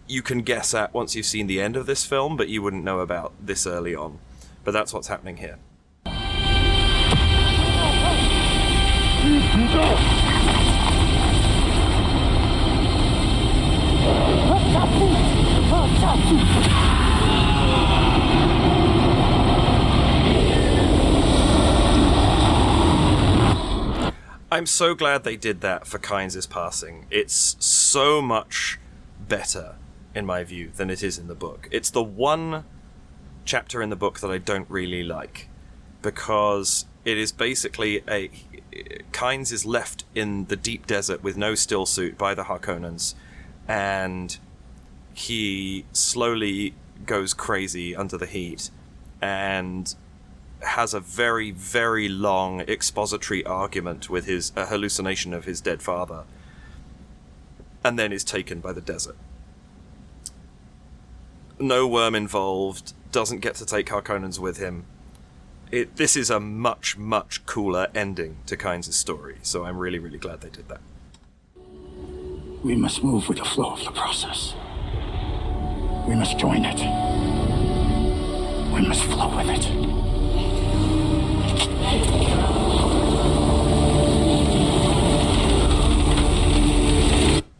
you can guess at once you've seen the end of this film, but you wouldn't know about this early on. But that's what's happening here. I'm so glad they did that for Kynes' passing. It's so much better, in my view, than it is in the book. It's the one chapter in the book that I don't really like, because it is basically Kynes is left in the deep desert with no still suit by the Harkonnens, and he slowly goes crazy under the heat, and has a very, very long expository argument with a hallucination of his dead father, and then is taken by the desert. No worm involved, doesn't get to take Harkonnens with him. This is a much, much cooler ending to Kynes' story, so I'm really, really glad they did that. We must move with the flow of the process. We must join it. We must flow with it.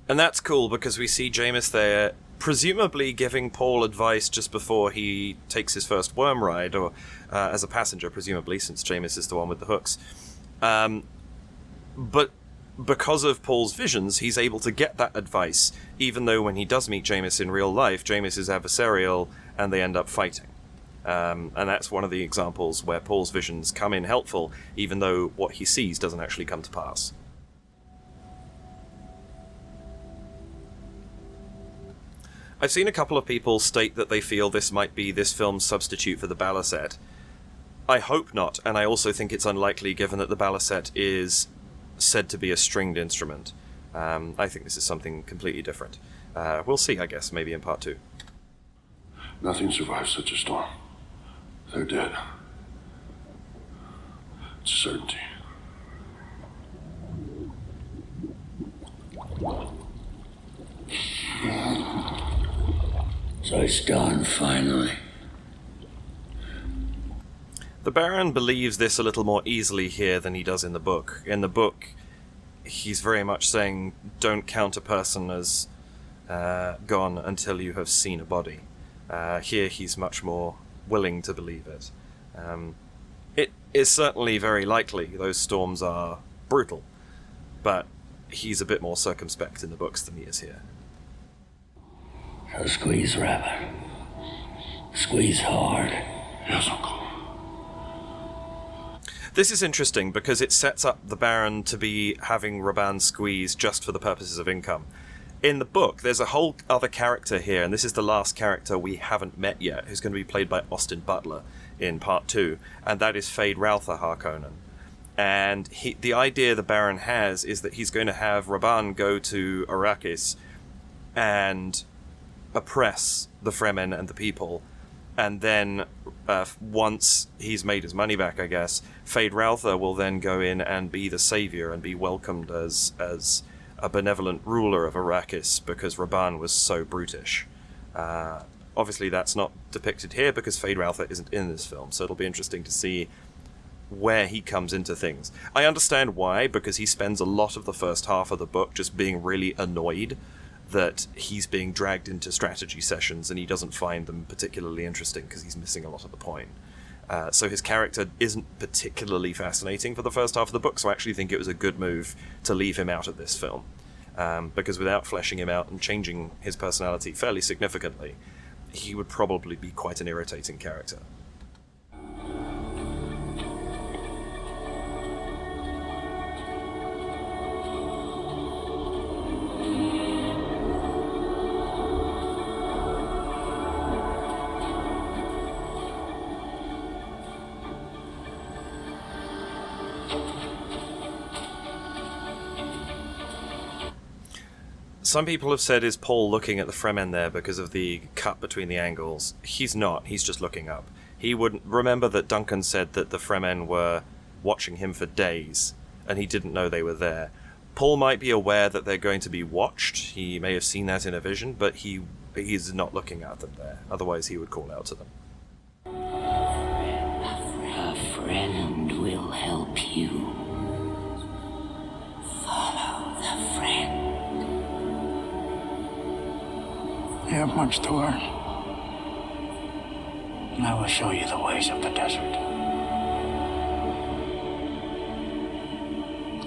And that's cool because we see Jamis there, presumably giving Paul advice just before he takes his first worm ride, or as a passenger, presumably, since Jamis is the one with the hooks. But because of Paul's visions, he's able to get that advice, even though when he does meet Jamis in real life, Jamis is adversarial and they end up fighting. And that's one of the examples where Paul's visions come in helpful, even though what he sees doesn't actually come to pass. I've seen a couple of people state that they feel this might be this film's substitute for the balisette. I hope not, and I also think it's unlikely given that the balisette is said to be a stringed instrument. I think this is something completely different. We'll see, I guess, maybe in part 2. Nothing survives such a storm. They're dead. It's a certainty. So it's done, finally. The Baron believes this a little more easily here than he does in the book. In the book, he's very much saying, don't count a person as gone until you have seen a body. Here he's much more willing to believe it. It is certainly very likely those storms are brutal, but he's a bit more circumspect in the books than he is here. So squeeze, Rabbit. Squeeze hard. Yes, Uncle. This is interesting because it sets up the Baron to be having Rabban squeeze just for the purposes of income. In the book, there's a whole other character here, and this is the last character we haven't met yet, who's going to be played by Austin Butler in part 2, and that is Feyd-Rautha Harkonnen. And the idea the Baron has is that he's going to have Rabban go to Arrakis and oppress the Fremen and the people, and then once he's made his money back, I guess, Feyd-Rautha will then go in and be the savior and be welcomed as a benevolent ruler of Arrakis because Rabban was so brutish. Obviously that's not depicted here because Feyd-Rautha isn't in this film, so it'll be interesting to see where he comes into things. I understand why, because he spends a lot of the first half of the book just being really annoyed that he's being dragged into strategy sessions and he doesn't find them particularly interesting because he's missing a lot of the point. So his character isn't particularly fascinating for the first half of the book, so I actually think it was a good move to leave him out of this film. Because without fleshing him out and changing his personality fairly significantly, he would probably be quite an irritating character. Some people have said, is Paul looking at the Fremen there because of the cut between the angles? He's not, he's just looking up. He wouldn't remember that Duncan said that the Fremen were watching him for days, and he didn't know they were there. Paul might be aware that they're going to be watched, he may have seen that in a vision, but he's not looking at them there, otherwise he would call out to them. A friend will help you. Follow the friend. You have much to learn. And I will show you the ways of the desert.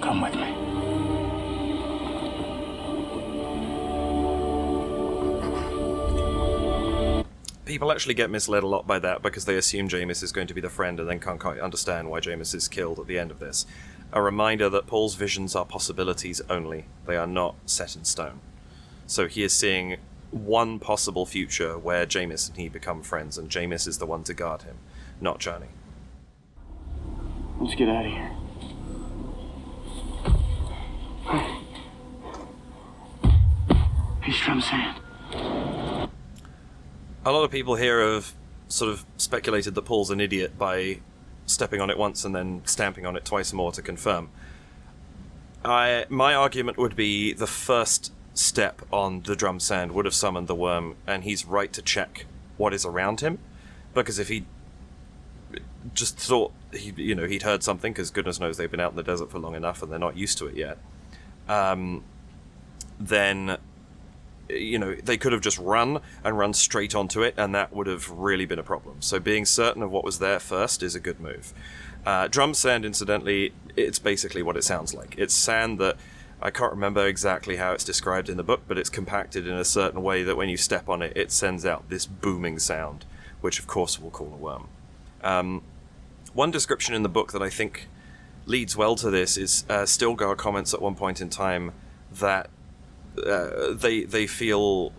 Come with me. People actually get misled a lot by that because they assume Jamis is going to be the friend and then can't quite understand why Jamis is killed at the end of this. A reminder that Paul's visions are possibilities only. They are not set in stone. So he is seeing one possible future where Jamis and he become friends, and Jamis is the one to guard him, not Chani. Let's get out of here. He's from sand. A lot of people here have sort of speculated that Paul's an idiot by stepping on it once and then stamping on it twice more to confirm. My argument would be the first step on the drum sand would have summoned the worm, and he's right to check what is around him, because if he just thought he'd heard something, because goodness knows they've been out in the desert for long enough and they're not used to it yet, then they could have just run straight onto it, and that would have really been a problem. So being certain of what was there first is a good move. Drum sand, incidentally, it's basically what it sounds like. It's sand that, I can't remember exactly how it's described in the book, but it's compacted in a certain way that when you step on it, it sends out this booming sound, which of course we'll call a worm. One description in the book that I think leads well to this is Stilgar comments at one point in time that they feel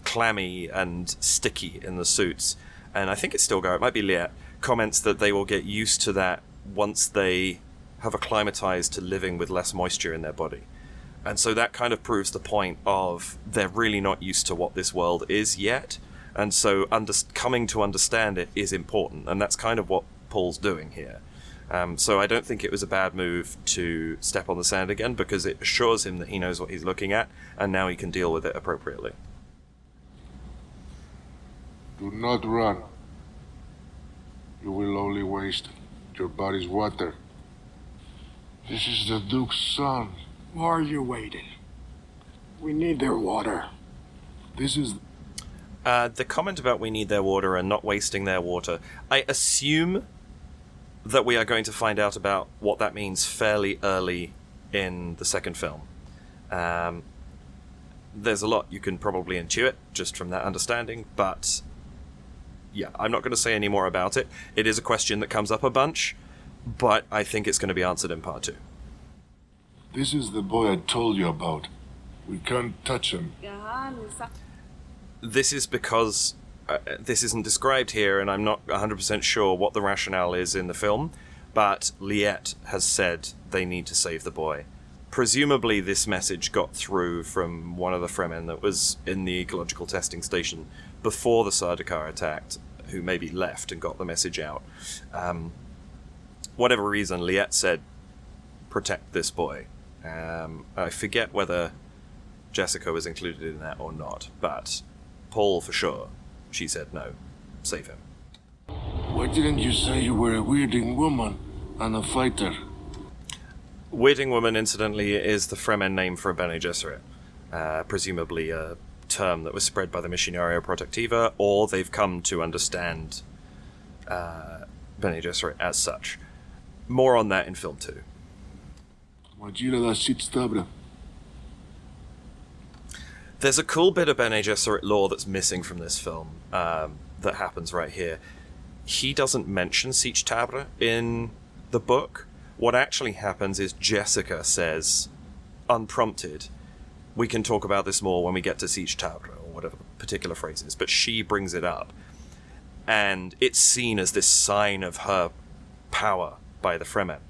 clammy and sticky in the suits, and I think it's Stilgar, it might be Liet, comments that they will get used to that once they have acclimatized to living with less moisture in their body. And so that kind of proves the point of they're really not used to what this world is yet, and so coming to understand it is important, and that's kind of what Paul's doing here. So I don't think it was a bad move to step on the sand again, because it assures him that he knows what he's looking at, and now he can deal with it appropriately. Do not run. You will only waste your body's water. This is the Duke's son. Why are you waiting? We need their water. This is... the comment about we need their water and not wasting their water, I assume that we are going to find out about what that means fairly early in the second film. There's a lot you can probably intuit just from that understanding, but yeah, I'm not going to say any more about it. It is a question that comes up a bunch, but I think it's going to be answered in part 2. This is the boy I told you about. We can't touch him. This is because this isn't described here, and I'm not 100% sure what the rationale is in the film, but Liet has said they need to save the boy. Presumably this message got through from one of the Fremen that was in the ecological testing station before the Sardaukar attacked, who maybe left and got the message out. Whatever reason, Liet said, protect this boy. I forget whether Jessica was included in that or not, but Paul for sure. She said no. Save him. Why didn't you say you were a weirding woman and a fighter? Weirding woman, incidentally, is the Fremen name for a Bene Gesserit. Presumably a term that was spread by the Missionaria Protectiva, or they've come to understand Bene Gesserit as such. More on that in film 2. There's a cool bit of Bene Gesserit lore that's missing from this film that happens right here. He doesn't mention Sietch Tabra in the book. What actually happens is Jessica says, unprompted, we can talk about this more when we get to Sietch Tabra, or whatever the particular phrase is, but she brings it up. And it's seen as this sign of her power by the Fremen.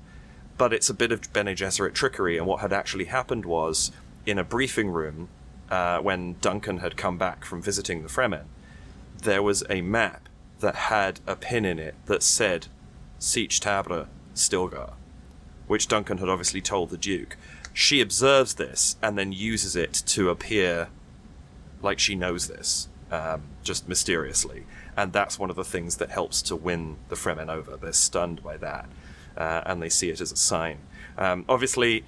But it's a bit of Bene Gesserit trickery, and what had actually happened was, in a briefing room, when Duncan had come back from visiting the Fremen, there was a map that had a pin in it that said Sietch Tabra Stilgar, which Duncan had obviously told the Duke. She observes this and then uses it to appear like she knows this, just mysteriously. And that's one of the things that helps to win the Fremen over. They're stunned by that, and they see it as a sign. Obviously,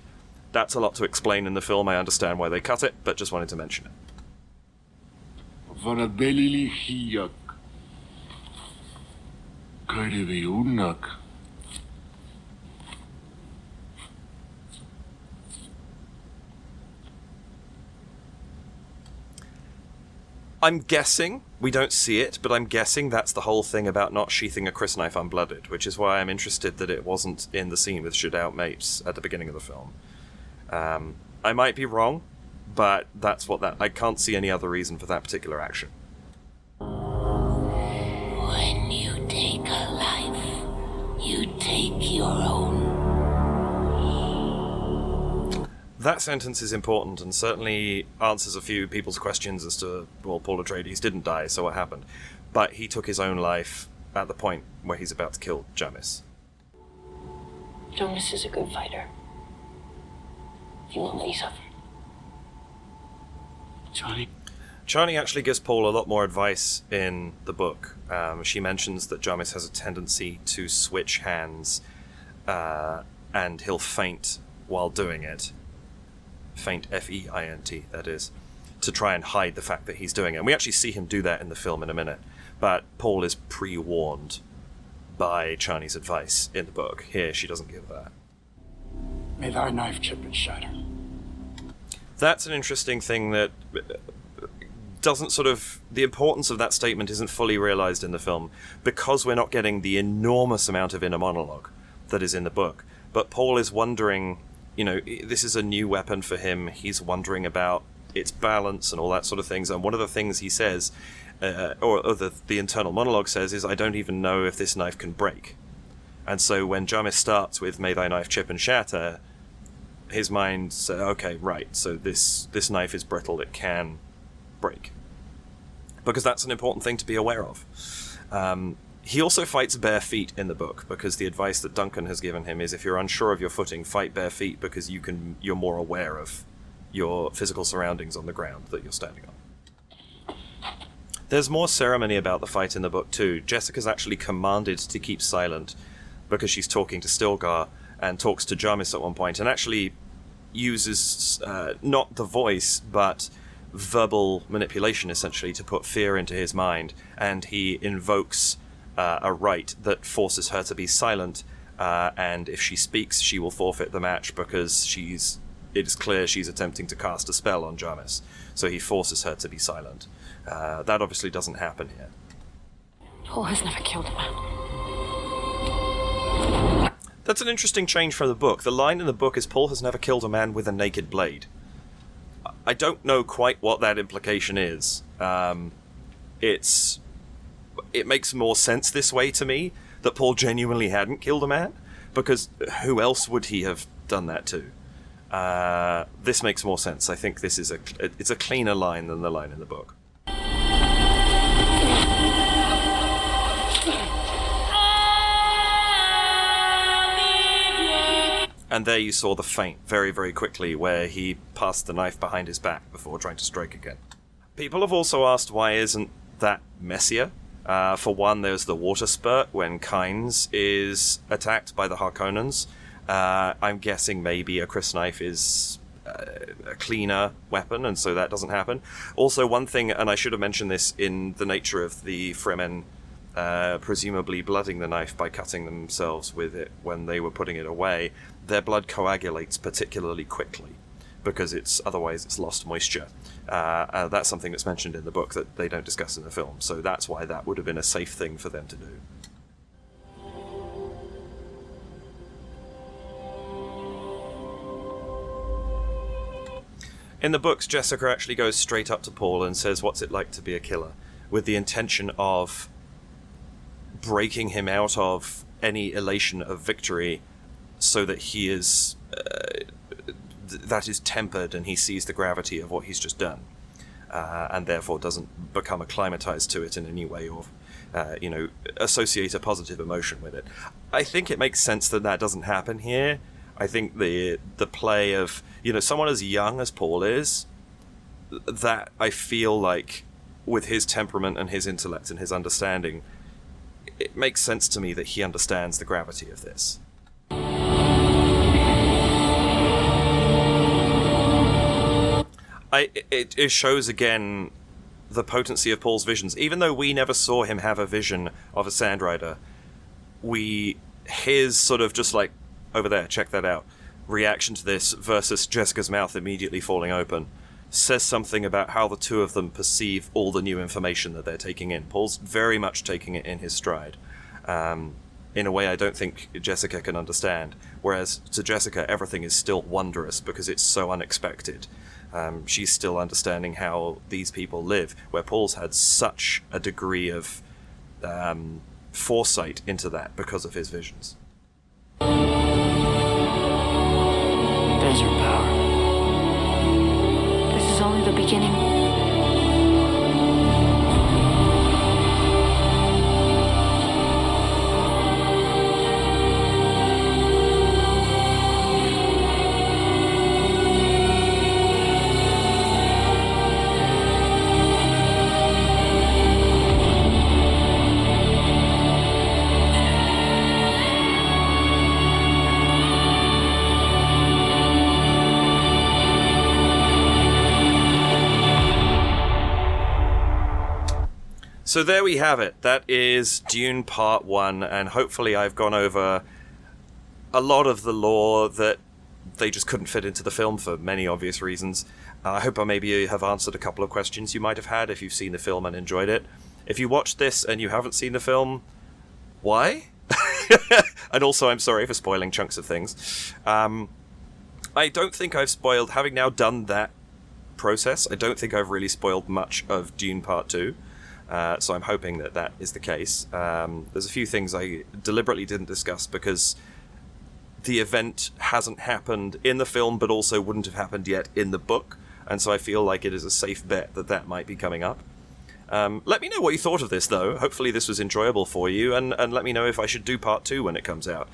that's a lot to explain in the film. I understand why they cut it, but just wanted to mention it. I'm guessing, we don't see it, but I'm guessing that's the whole thing about not sheathing a crysknife unblooded, which is why I'm interested that it wasn't in the scene with Shaddai Mapes at the beginning of the film. I might be wrong, but that's what I can't see any other reason for that particular action. When you take a life, you take take your own. That sentence is important and certainly answers a few people's questions as to, well, Paul Atreides didn't die, so what happened? But he took his own life at the point where he's about to kill Jamis. Jamis is a good fighter. He won't let you suffer. Chani actually gives Paul a lot more advice in the book. She mentions that Jamis has a tendency to switch hands, and he'll faint while doing it. Faint, F-E-I-N-T, that is, to try and hide the fact that he's doing it. And we actually see him do that in the film in a minute. But Paul is pre-warned by Chani's advice in the book. Here, she doesn't give that. May thy knife chip and shatter. That's an interesting thing that doesn't sort of... The importance of that statement isn't fully realized in the film because we're not getting the enormous amount of inner monologue that is in the book. But Paul is wondering, you know, this is a new weapon for him. He's wondering about its balance and all that sort of things. And one of the things he says, or the internal monologue says, is, I don't even know if this knife can break. And so when Jamis starts with, may thy knife chip and shatter, his mind says, okay, right, so this knife is brittle, it can break. Because that's an important thing to be aware of. He also fights bare feet in the book, because the advice that Duncan has given him is if you're unsure of your footing, fight bare feet, because you're more aware of your physical surroundings on the ground that you're standing on. There's more ceremony about the fight in the book too. Jessica's actually commanded to keep silent because she's talking to Stilgar and talks to Jamis at one point, and actually uses not the voice but verbal manipulation essentially to put fear into his mind, and he invokes a rite that forces her to be silent, and if she speaks she will forfeit the match because it is clear she's attempting to cast a spell on Jamis, so he forces her to be silent. That obviously doesn't happen here. Paul has never killed a man. That's an interesting change from the book. The line in the book is, Paul has never killed a man with a naked blade. I don't know quite what that implication is. It makes more sense this way to me, that Paul genuinely hadn't killed a man, because who else would he have done that to? This makes more sense. I think this is it's a cleaner line than the line in the book. And there you saw the feint very, very quickly, where he passed the knife behind his back before trying to strike again. People have also asked why isn't that messier? For one, there's the water spurt when Kynes is attacked by the Harkonnens. I'm guessing maybe a crysknife is a cleaner weapon, and so that doesn't happen. Also, one thing, and I should have mentioned this in the nature of the Fremen presumably blooding the knife by cutting themselves with it when they were putting it away, their blood coagulates particularly quickly because otherwise it's lost moisture. That's something that's mentioned in the book that they don't discuss in the film, so that's why that would have been a safe thing for them to do. In the books, Jessica actually goes straight up to Paul and says, what's it like to be a killer? With the intention of breaking him out of any elation of victory so that he is that is tempered and he sees the gravity of what he's just done, and therefore doesn't become acclimatized to it in any way or associate a positive emotion with it. I think it makes sense that doesn't happen here. I think the play of someone as young as Paul is, that I feel like with his temperament and his intellect and his understanding, it makes sense to me that he understands the gravity of this. It shows again the potency of Paul's visions. Even though we never saw him have a vision of a Sandrider, his sort of just like, over there, check that out, reaction to this versus Jessica's mouth immediately falling open says something about how the two of them perceive all the new information that they're taking in. Paul's very much taking it in his stride, in a way I don't think Jessica can understand, whereas to Jessica everything is still wondrous because it's so unexpected. She's still understanding how these people live, where Paul's had such a degree of foresight into that because of his visions. desert power. This is only the beginning. So there we have it. That is Dune Part 1, and hopefully I've gone over a lot of the lore that they just couldn't fit into the film for many obvious reasons. I hope I maybe have answered a couple of questions you might have had if you've seen the film and enjoyed it. If you watched this and you haven't seen the film, why? And also, I'm sorry for spoiling chunks of things. I don't think I've spoiled, having now done that process, I don't think I've really spoiled much of Dune Part 2. So I'm hoping that that is the case. There's a few things I deliberately didn't discuss because the event hasn't happened in the film, but also wouldn't have happened yet in the book. And so I feel like it is a safe bet that that might be coming up. Let me know what you thought of this, though. Hopefully this was enjoyable for you, and let me know if I should do Part 2 when it comes out,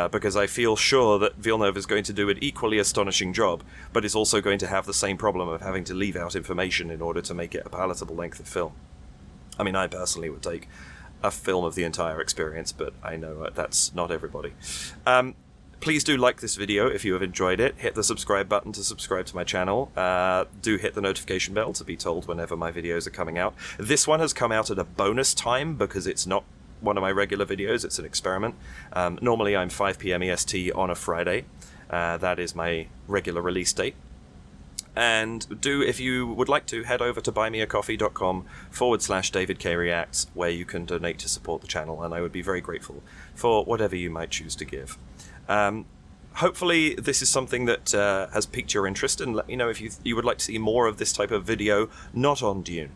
because I feel sure that Villeneuve is going to do an equally astonishing job, but is also going to have the same problem of having to leave out information in order to make it a palatable length of film. I mean, I personally would take a film of the entire experience, but I know that's not everybody. Please do like this video if you have enjoyed it. Hit the subscribe button to subscribe to my channel. Do hit the notification bell to be told whenever my videos are coming out. This one has come out at a bonus time because it's not one of my regular videos, it's an experiment. Normally I'm 5 p.m. EST on a Friday. That is my regular release date. And if you would like to, head over to buymeacoffee.com/DavidKReacts, where you can donate to support the channel, and I would be very grateful for whatever you might choose to give. Hopefully this is something that has piqued your interest, and let me know if you would like to see more of this type of video, not on Dune.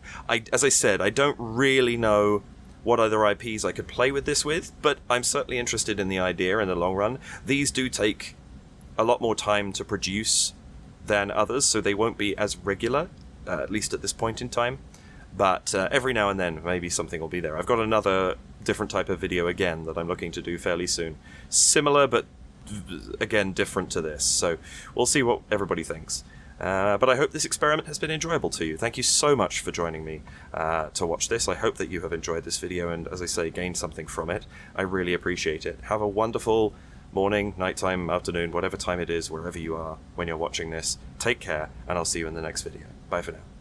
As I said, I don't really know what other IPs I could play with this with, but I'm certainly interested in the idea in the long run. These do take a lot more time to produce than others, so they won't be as regular, at least at this point in time. But every now and then, maybe something will be there. I've got another different type of video again that I'm looking to do fairly soon. Similar, but again, different to this. So we'll see what everybody thinks. But I hope this experiment has been enjoyable to you. Thank you so much for joining me to watch this. I hope that you have enjoyed this video and, as I say, gained something from it. I really appreciate it. Have a wonderful morning, nighttime, afternoon, whatever time it is, wherever you are when you're watching this. Take care, and I'll see you in the next video. Bye for now.